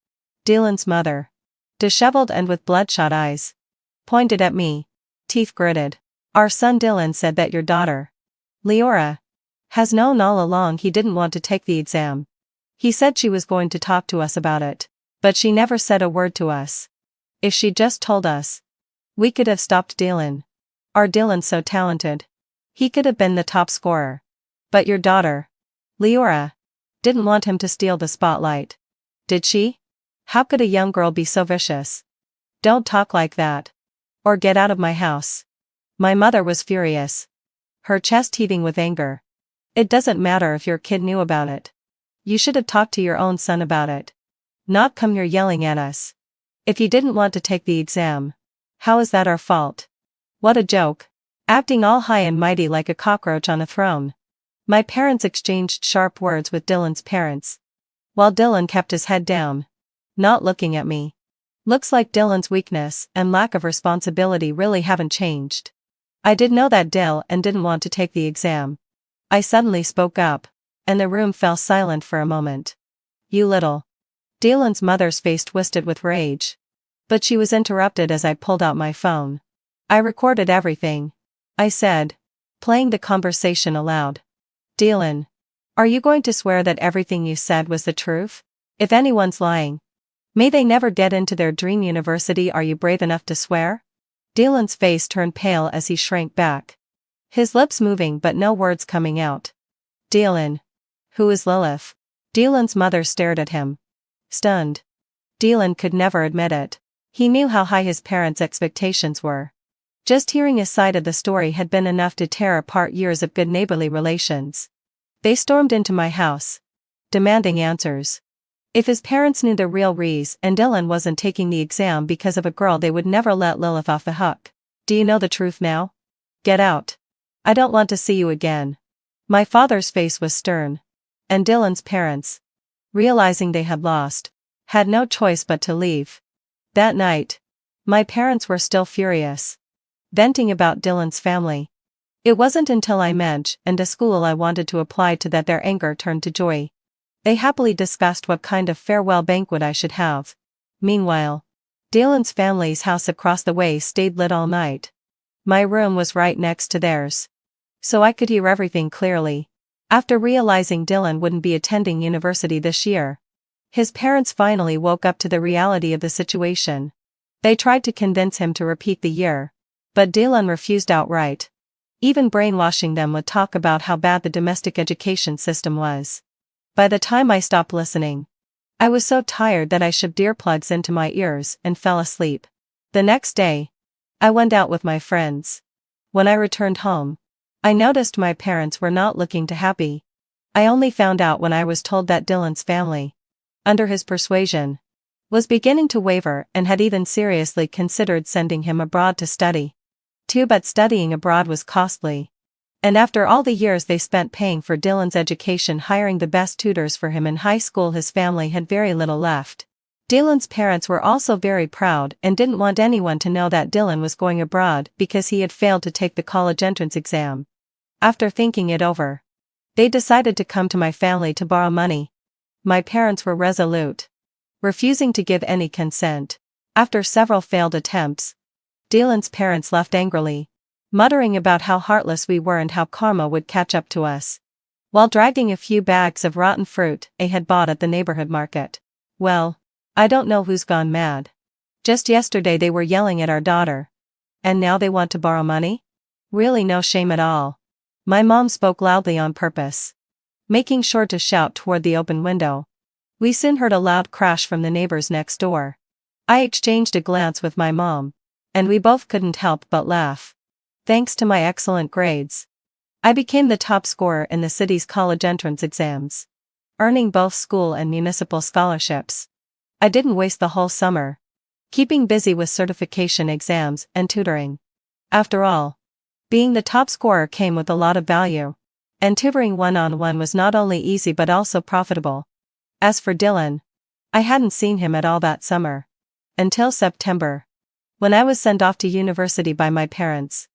Dylan's mother, disheveled and with bloodshot eyes, pointed at me, teeth gritted. Our son Dylan said that your daughter, Leora, has known all along he didn't want to take the exam. He said she was going to talk to us about it, but she never said a word to us. If she'd just told us, we could have stopped Dylan. Our Dylan's so talented. He could have been the top scorer. But your daughter, Leora, didn't want him to steal the spotlight. Did she? How could a young girl be so vicious? Don't talk like that. Or get out of my house. My mother was furious, her chest heaving with anger. It doesn't matter if your kid knew about it. You should have talked to your own son about it. Not come here yelling at us. If you didn't want to take the exam, how is that our fault? What a joke. Acting all high and mighty like a cockroach on a throne. My parents exchanged sharp words with Dylan's parents, while Dylan kept his head down, not looking at me. Looks like Dylan's weakness and lack of responsibility really haven't changed. I did know that Dylan didn't want to take the exam. I suddenly spoke up, and the room fell silent for a moment. You little. Dylan's mother's face twisted with rage. But she was interrupted as I pulled out my phone. I recorded everything, I said, playing the conversation aloud. Dylan, are you going to swear that everything you said was the truth? If anyone's lying, May they never get into their dream university. Are you brave enough to swear? Dylan's face turned pale as he shrank back. His lips moving but no words coming out. Dylan. Who is Lilith? Dylan's mother stared at him. Stunned. Dylan could never admit it. He knew how high his parents' expectations were. Just hearing his side of the story had been enough to tear apart years of good neighborly relations. They stormed into my house, demanding answers. If his parents knew the real reason and Dylan wasn't taking the exam because of a girl, they would never let Lilith off the hook. Do you know the truth now? Get out. I don't want to see you again. My father's face was stern. And Dylan's parents, realizing they had lost, had no choice but to leave. That night, my parents were still furious, venting about Dylan's family. It wasn't until I mentioned a school I wanted to apply to that their anger turned to joy. They happily discussed what kind of farewell banquet I should have. Meanwhile, Dylan's family's house across the way stayed lit all night. My room was right next to theirs, so I could hear everything clearly. After realizing Dylan wouldn't be attending university this year, his parents finally woke up to the reality of the situation. They tried to convince him to repeat the year, but Dylan refused outright, even brainwashing them with talk about how bad the domestic education system was. By the time I stopped listening, I was so tired that I shoved earplugs into my ears and fell asleep. The next day, I went out with my friends. When I returned home, I noticed my parents were not looking too happy. I only found out when I was told that Dylan's family, under his persuasion, was beginning to waver and had even seriously considered sending him abroad to study. But studying abroad was costly. And after all the years they spent paying for Dylan's education, hiring the best tutors for him in high school, his family had very little left. Dylan's parents were also very proud and didn't want anyone to know that Dylan was going abroad because he had failed to take the college entrance exam. After thinking it over, they decided to come to my family to borrow money. My parents were resolute, refusing to give any consent. After several failed attempts, Dylan's parents left angrily, muttering about how heartless we were and how karma would catch up to us, while dragging a few bags of rotten fruit they had bought at the neighborhood market. Well, I don't know who's gone mad. Just yesterday they were yelling at our daughter, and now they want to borrow money? Really no shame at all. My mom spoke loudly on purpose, making sure to shout toward the open window. We soon heard a loud crash from the neighbors next door. I exchanged a glance with my mom, and we both couldn't help but laugh. Thanks to my excellent grades, I became the top scorer in the city's college entrance exams, earning both school and municipal scholarships. I didn't waste the whole summer, keeping busy with certification exams and tutoring. After all, being the top scorer came with a lot of value, and tutoring one-on-one was not only easy but also profitable. As for Dylan, I hadn't seen him at all that summer, until September, when I was sent off to university by my parents.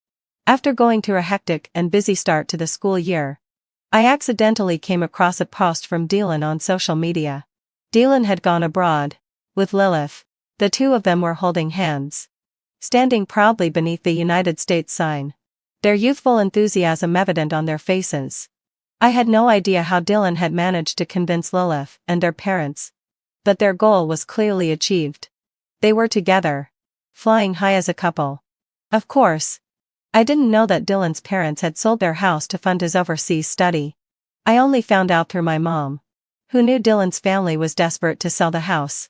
After going through a hectic and busy start to the school year, I accidentally came across a post from Dylan on social media. Dylan had gone abroad, with Lilith. The two of them were holding hands, standing proudly beneath the United States sign, their youthful enthusiasm evident on their faces. I had no idea how Dylan had managed to convince Lilith and their parents, but their goal was clearly achieved. They were together, flying high as a couple. Of course, I didn't know that Dylan's parents had sold their house to fund his overseas study. I only found out through my mom, who knew Dylan's family was desperate to sell the house.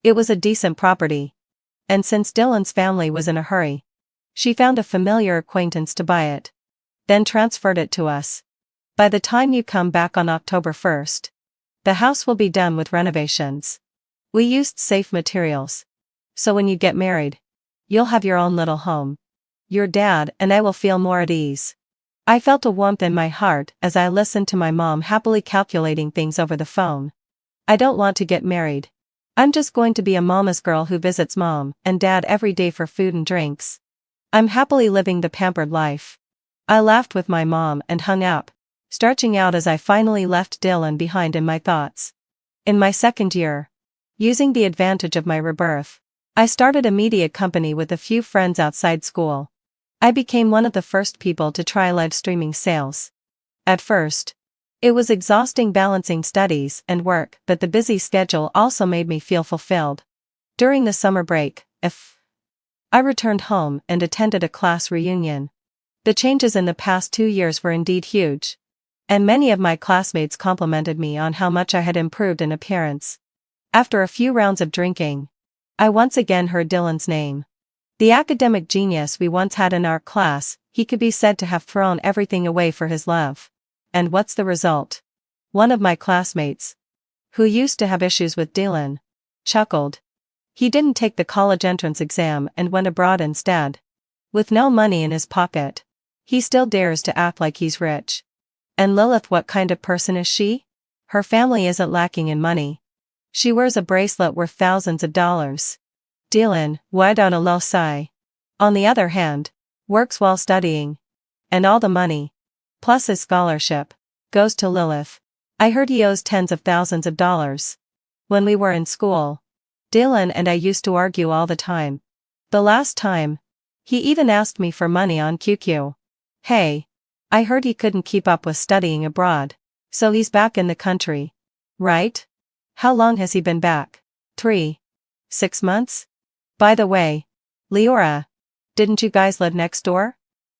It was a decent property, and since Dylan's family was in a hurry, she found a familiar acquaintance to buy it, then transferred it to us. By the time you come back on October 1st, the house will be done with renovations. We used safe materials, so when you get married, you'll have your own little home. Your dad and I will feel more at ease. I felt a warmth in my heart as I listened to my mom happily calculating things over the phone. I don't want to get married. I'm just going to be a mama's girl who visits mom and dad every day for food and drinks. I'm happily living the pampered life. I laughed with my mom and hung up, stretching out as I finally left Dylan behind in my thoughts. In my second year, using the advantage of my rebirth, I started a media company with a few friends outside school. I became one of the first people to try live streaming sales. At first, it was exhausting balancing studies and work, but the busy schedule also made me feel fulfilled. During the summer break, I returned home and attended a class reunion. The changes in the past 2 years were indeed huge. And many of my classmates complimented me on how much I had improved in appearance. After a few rounds of drinking, I once again heard Dylan's name. The academic genius we once had in our class, he could be said to have thrown everything away for his love. And what's the result? One of my classmates, who used to have issues with Dylan, chuckled. He didn't take the college entrance exam and went abroad instead. With no money in his pocket, he still dares to act like he's rich. And Lilith, what kind of person is she? Her family isn't lacking in money. She wears a bracelet worth thousands of dollars. Dylan, why don't a low sigh? On the other hand, works while studying. And all the money, plus his scholarship, goes to Lilith. I heard he owes tens of thousands of dollars. When we were in school, Dylan and I used to argue all the time. The last time, he even asked me for money on QQ. Hey, I heard he couldn't keep up with studying abroad, so he's back in the country. Right? How long has he been back? 6 months? By the way, Leora, didn't you guys live next door?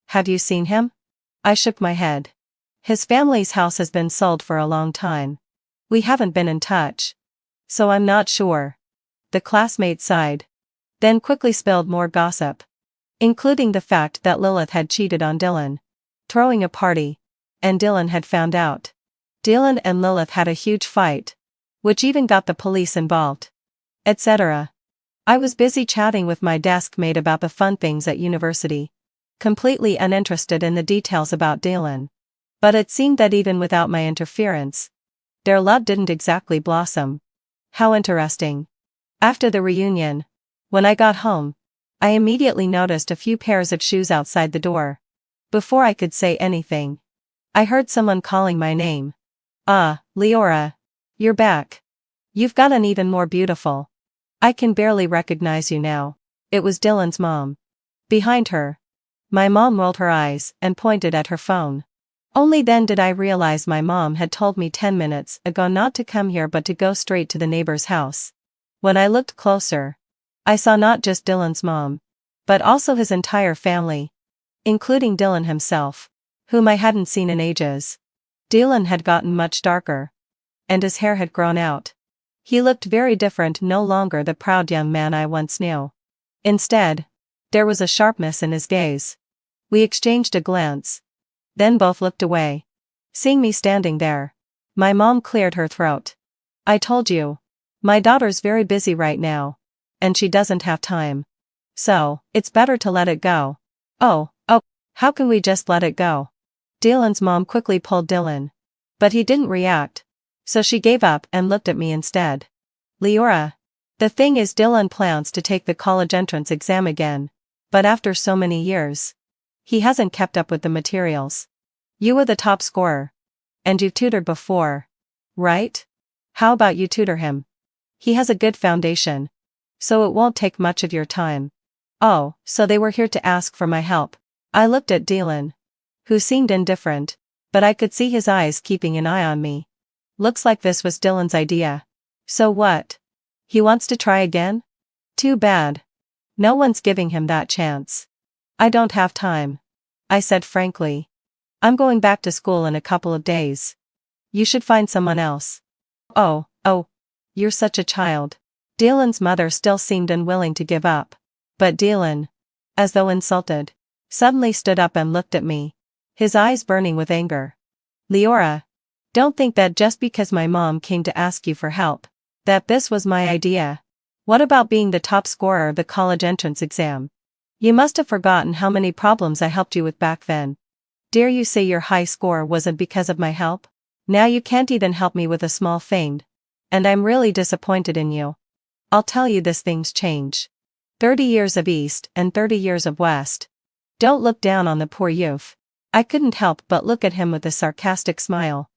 Have you seen him? I shook my head. His family's house has been sold for a long time. We haven't been in touch. So I'm not sure. The classmate sighed. Then quickly spilled more gossip, including the fact that Lilith had cheated on Dylan, throwing a party, and Dylan had found out. Dylan and Lilith had a huge fight, which even got the police involved, etc. I was busy chatting with my desk mate about the fun things at university, completely uninterested in the details about Dylan. But it seemed that even without my interference, their love didn't exactly blossom. How interesting. After the reunion, when I got home, I immediately noticed a few pairs of shoes outside the door. Before I could say anything, I heard someone calling my name. Ah, Leora. You're back. You've gotten even more beautiful. I can barely recognize you now. It was Dylan's mom. Behind her, my mom rolled her eyes and pointed at her phone. Only then did I realize my mom had told me 10 minutes ago not to come here but to go straight to the neighbor's house. When I looked closer, I saw not just Dylan's mom, but also his entire family, including Dylan himself, whom I hadn't seen in ages. Dylan had gotten much darker, and his hair had grown out. He looked very different, no longer the proud young man I once knew. Instead, there was a sharpness in his gaze. We exchanged a glance, then both looked away. Seeing me standing there, my mom cleared her throat. I told you, my daughter's very busy right now, and she doesn't have time. So, it's better to let it go. Oh, how can we just let it go? Dylan's mom quickly pulled Dylan. But he didn't react, so she gave up and looked at me instead. Leora. The thing is, Dylan plans to take the college entrance exam again, but after so many years, he hasn't kept up with the materials. You were the top scorer, and you've tutored before, right? How about you tutor him? He has a good foundation, so it won't take much of your time. Oh, so they were here to ask for my help. I looked at Dylan, who seemed indifferent, but I could see his eyes keeping an eye on me. Looks like this was Dylan's idea. So what? He wants to try again? Too bad. No one's giving him that chance. I don't have time, I said frankly. I'm going back to school in a couple of days. You should find someone else. Oh, you're such a child. Dylan's mother still seemed unwilling to give up, but Dylan, as though insulted, suddenly stood up and looked at me, his eyes burning with anger. Leora, don't think that just because my mom came to ask you for help, that this was my idea. What about being the top scorer of the college entrance exam? You must have forgotten how many problems I helped you with back then. Dare you say your high score wasn't because of my help? Now you can't even help me with a small thing. And I'm really disappointed in you. I'll tell you this, things change. 30 years of East and 30 years of West. Don't look down on the poor youth. I couldn't help but look at him with a sarcastic smile.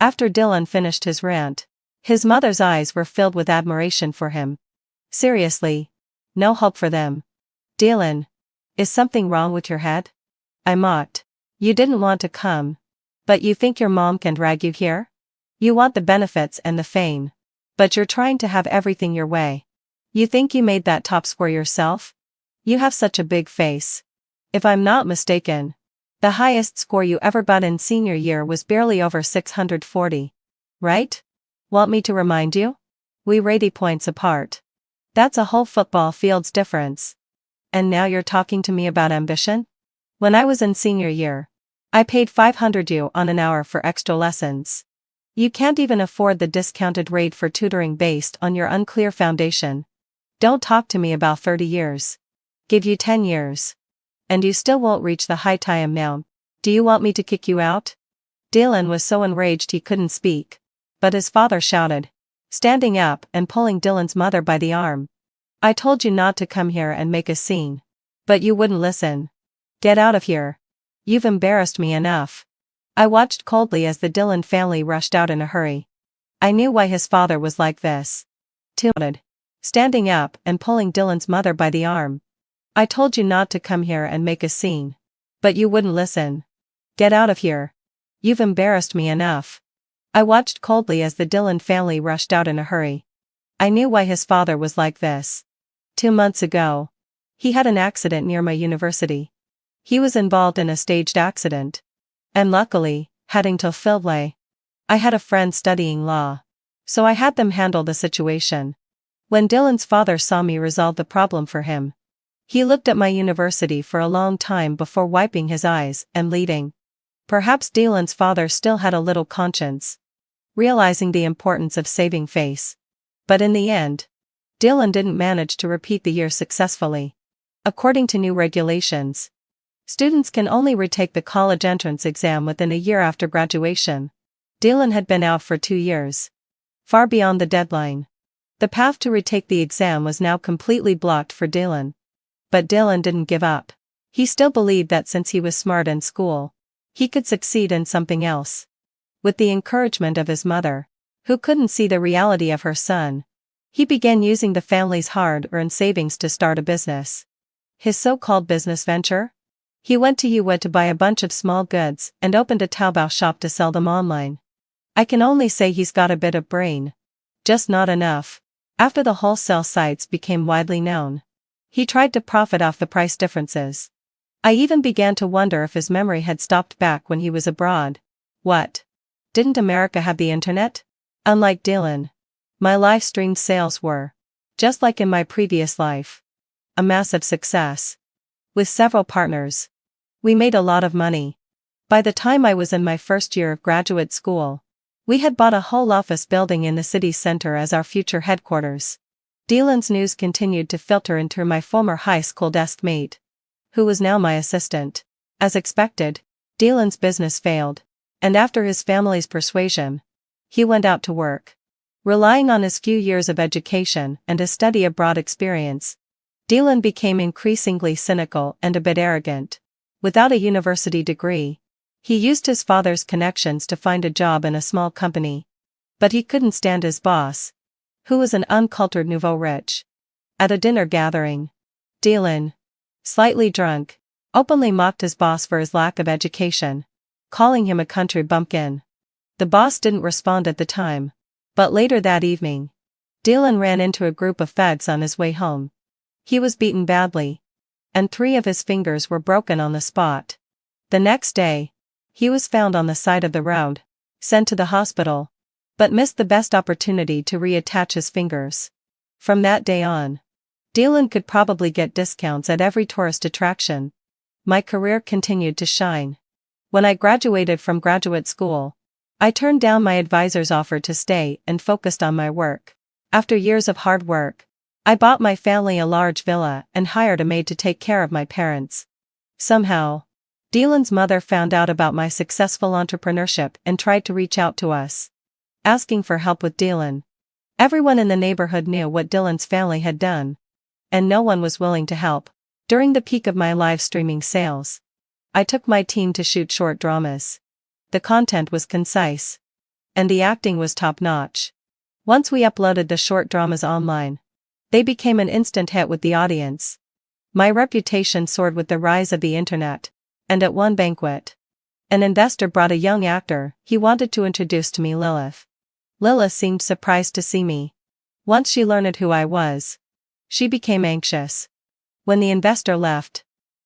After Dylan finished his rant, his mother's eyes were filled with admiration for him. Seriously, no hope for them. Dylan, is something wrong with your head? I mocked. You didn't want to come, but you think your mom can drag you here? You want the benefits and the fame, but you're trying to have everything your way. You think you made that top score yourself? You have such a big face. If I'm not mistaken, the highest score you ever got in senior year was barely over 640. Right? Want me to remind you? We were 80 points apart. That's a whole football field's difference. And now you're talking to me about ambition? When I was in senior year, I paid $500 on an hour for extra lessons. You can't even afford the discounted rate for tutoring based on your unclear foundation. Don't talk to me about 30 years. Give you 10 years. And you still won't reach the height I am now. Do you want me to kick you out? Dylan was so enraged he couldn't speak. But his father shouted, standing up and pulling Dylan's mother by the arm. I told you not to come here and make a scene. But you wouldn't listen. Get out of here. You've embarrassed me enough. I watched coldly as the Dylan family rushed out in a hurry. I knew why his father was like this. Shouted, standing up and pulling Dylan's mother by the arm. I told you not to come here and make a scene. But you wouldn't listen. Get out of here. You've embarrassed me enough. I watched coldly as the Dylan family rushed out in a hurry. I knew why his father was like this. 2 months ago, he had an accident near my university. He was involved in a staged accident. And luckily, heading to Philly. I had a friend studying law. So I had them handle the situation. When Dylan's father saw me resolve the problem for him, he looked at my university for a long time before wiping his eyes and leading. Perhaps Dylan's father still had a little conscience, realizing the importance of saving face. But in the end, Dylan didn't manage to repeat the year successfully. According to new regulations, students can only retake the college entrance exam within a year after graduation. Dylan had been out for 2 years, far beyond the deadline. The path to retake the exam was now completely blocked for Dylan. But Dylan didn't give up. He still believed that since he was smart in school, he could succeed in something else. With the encouragement of his mother, who couldn't see the reality of her son, he began using the family's hard-earned savings to start a business. His so-called business venture? He went to UWA to buy a bunch of small goods and opened a Taobao shop to sell them online. I can only say he's got a bit of brain. Just not enough. After the wholesale sites became widely known, he tried to profit off the price differences. I even began to wonder if his memory had stopped back when he was abroad. What? Didn't America have the internet? Unlike Dylan, my live streamed sales were, just like in my previous life, a massive success. With several partners, we made a lot of money. By the time I was in my first year of graduate school, we had bought a whole office building in the city center as our future headquarters. Dylan's news continued to filter into my former high school desk mate, who was now my assistant. As expected, Dylan's business failed, and after his family's persuasion, he went out to work. Relying on his few years of education and a study abroad experience, Dylan became increasingly cynical and a bit arrogant. Without a university degree, he used his father's connections to find a job in a small company. But he couldn't stand his boss, who was an uncultured nouveau riche. At a dinner gathering, Dylan, slightly drunk, openly mocked his boss for his lack of education, calling him a country bumpkin. The boss didn't respond at the time, but later that evening, Dylan ran into a group of thugs on his way home. He was beaten badly, and 3 of his fingers were broken on the spot. The next day, he was found on the side of the road, sent to the hospital, but missed the best opportunity to reattach his fingers. From that day on, Dylan could probably get discounts at every tourist attraction. My career continued to shine. When I graduated from graduate school, I turned down my advisor's offer to stay and focused on my work. After years of hard work, I bought my family a large villa and hired a maid to take care of my parents. Somehow, Dylan's mother found out about my successful entrepreneurship and tried to reach out to us, asking for help with Dylan. Everyone in the neighborhood knew what Dylan's family had done, and no one was willing to help. During the peak of my live streaming sales, I took my team to shoot short dramas. The content was concise, and the acting was top-notch. Once we uploaded the short dramas online, they became an instant hit with the audience. My reputation soared with the rise of the internet, and at one banquet, an investor brought a young actor he wanted to introduce to me, Lilith. Lilith seemed surprised to see me. Once she learned who I was, She became anxious. When the investor left,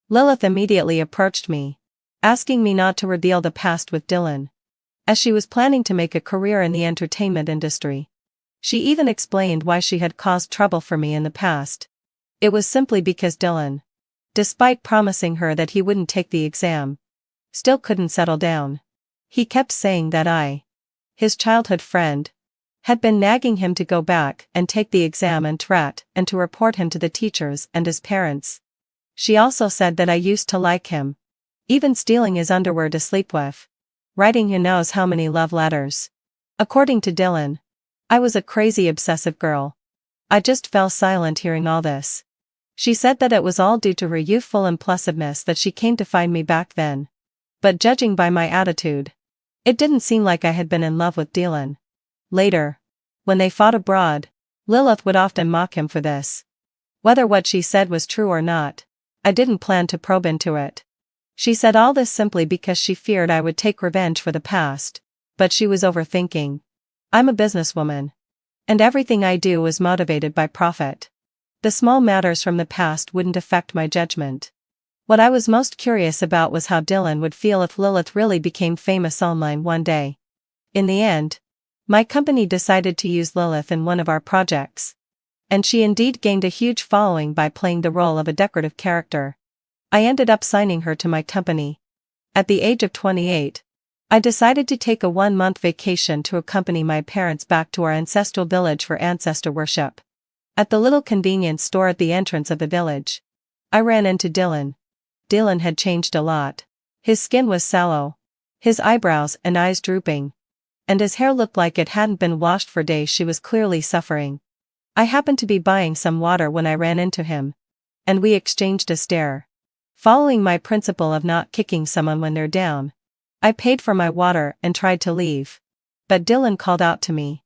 Lilith immediately approached me, asking me not to reveal the past with Dylan, as she was planning to make a career in the entertainment industry. She even explained why she had caused trouble for me in the past. It was simply because Dylan, despite promising her that he wouldn't take the exam, still couldn't settle down. He kept saying that I, his childhood friend, had been nagging him to go back and take the exam and to report him to the teachers and his parents. She also said that I used to like him, even stealing his underwear to sleep with, writing who knows how many love letters. According to Dylan, I was a crazy obsessive girl. I just fell silent hearing all this. She said that it was all due to her youthful impulsiveness that she came to find me back then. But judging by my attitude, it didn't seem like I had been in love with Dylan. Later, when they fought abroad, Lilith would often mock him for this. Whether what she said was true or not, I didn't plan to probe into it. She said all this simply because she feared I would take revenge for the past, but she was overthinking. I'm a businesswoman, and everything I do was motivated by profit. The small matters from the past wouldn't affect my judgment. What I was most curious about was how Dylan would feel if Lilith really became famous online one day. In the end, my company decided to use Lilith in one of our projects. And she indeed gained a huge following by playing the role of a decorative character. I ended up signing her to my company. At the age of 28, I decided to take a 1-month vacation to accompany my parents back to our ancestral village for ancestor worship. At the little convenience store at the entrance of the village, I ran into Dylan. Dylan had changed a lot. His skin was sallow, his eyebrows and eyes drooping, and his hair looked like it hadn't been washed for days. She was clearly suffering. I happened to be buying some water when I ran into him, and we exchanged a stare. Following my principle of not kicking someone when they're down, I paid for my water and tried to leave. But Dylan called out to me,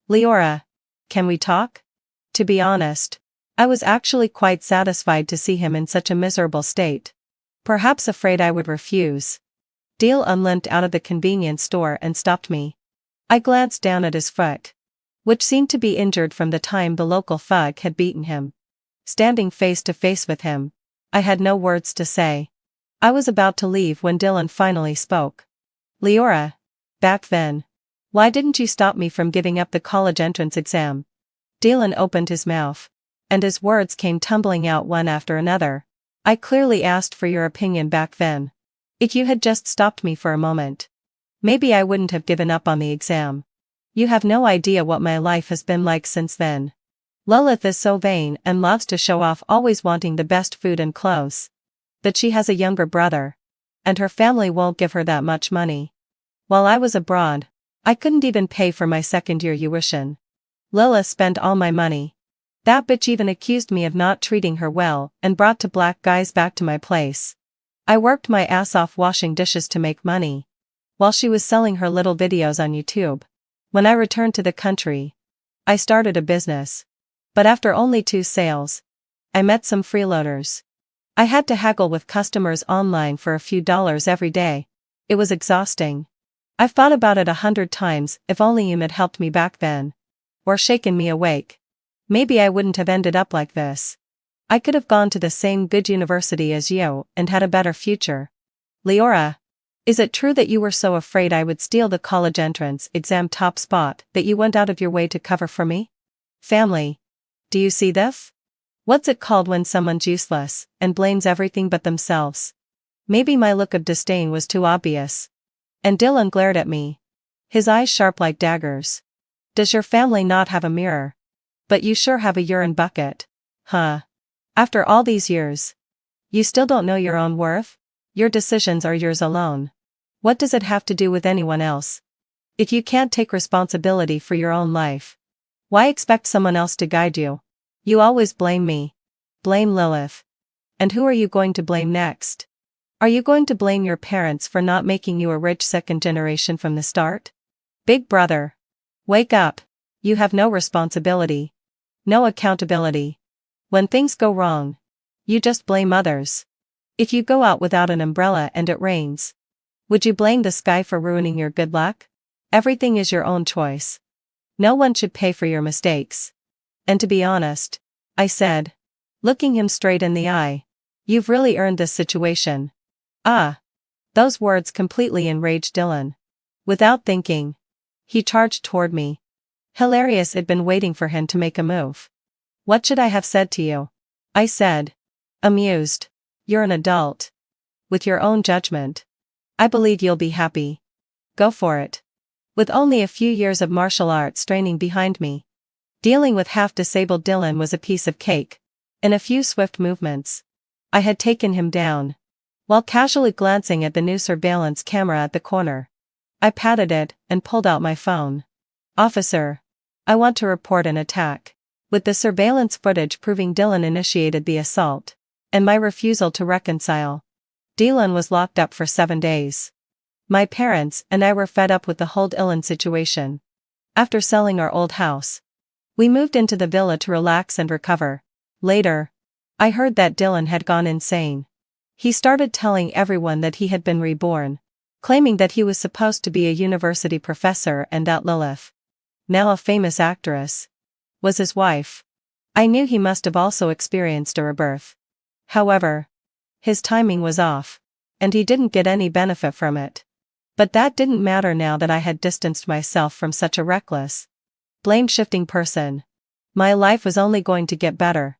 "Leora, can we talk?" To be honest, I was actually quite satisfied to see him in such a miserable state. Perhaps afraid I would refuse. Dylan limped out of the convenience store and stopped me. I glanced down at his foot, which seemed to be injured from the time the local thug had beaten him. Standing face to face with him, I had no words to say. I was about to leave when Dylan finally spoke. "Leora, back then, why didn't you stop me from giving up the college entrance exam?" Dylan opened his mouth, and his words came tumbling out one after another. "I clearly asked for your opinion back then. If you had just stopped me for a moment, maybe I wouldn't have given up on the exam. You have no idea what my life has been like since then. Lilith is so vain and loves to show off, always wanting the best food and clothes. But she has a younger brother, and her family won't give her that much money. While I was abroad, I couldn't even pay for my second-year tuition. Lilith spent all my money. That bitch even accused me of not treating her well and brought 2 black guys back to my place. I worked my ass off washing dishes to make money, while she was selling her little videos on YouTube. When I returned to the country, I started a business. But after only 2 sales, I met some freeloaders. I had to haggle with customers online for a few dollars every day. It was exhausting. I've thought about it 100 times. If only you had helped me back then, or shaken me awake, maybe I wouldn't have ended up like this. I could have gone to the same good university as you and had a better future. Leora, is it true that you were so afraid I would steal the college entrance exam top spot that you went out of your way to cover for me? Family. Do you see this? What's it called when someone's useless and blames everything but themselves? Maybe my look of disdain was too obvious. And Dylan glared at me, his eyes sharp like daggers. Does your family not have a mirror? But you sure have a urine bucket. Huh? After all these years, you still don't know your own worth? Your decisions are yours alone. What does it have to do with anyone else? If you can't take responsibility for your own life, why expect someone else to guide you? You always blame me. Blame Lilith. And who are you going to blame next? Are you going to blame your parents for not making you a rich second generation from the start? Big brother, wake up. You have no responsibility. No accountability. When things go wrong, you just blame others. If you go out without an umbrella and it rains, would you blame the sky for ruining your good luck? Everything is your own choice. No one should pay for your mistakes. And to be honest, I said, looking him straight in the eye. You've really earned this situation. Ah. Those words completely enraged Dylan. Without thinking, he charged toward me. Hilarious, I'd been waiting for him to make a move. What should I have said to you? I said. Amused. You're an adult. With your own judgment. I believe you'll be happy. Go for it. With only a few years of martial arts training behind me, dealing with half-disabled Dylan was a piece of cake. In a few swift movements, I had taken him down. While casually glancing at the new surveillance camera at the corner, I patted it and pulled out my phone. Officer, I want to report an attack. With the surveillance footage proving Dylan initiated the assault, and my refusal to reconcile, Dylan was locked up for 7 days. My parents and I were fed up with the whole Dylan situation. After selling our old house, we moved into the villa to relax and recover. Later, I heard that Dylan had gone insane. He started telling everyone that he had been reborn, claiming that he was supposed to be a university professor and that Lilith, now a famous actress, was his wife. I knew he must have also experienced a rebirth. However, his timing was off, and he didn't get any benefit from it. But that didn't matter now that I had distanced myself from such a reckless, blame-shifting person. My life was only going to get better.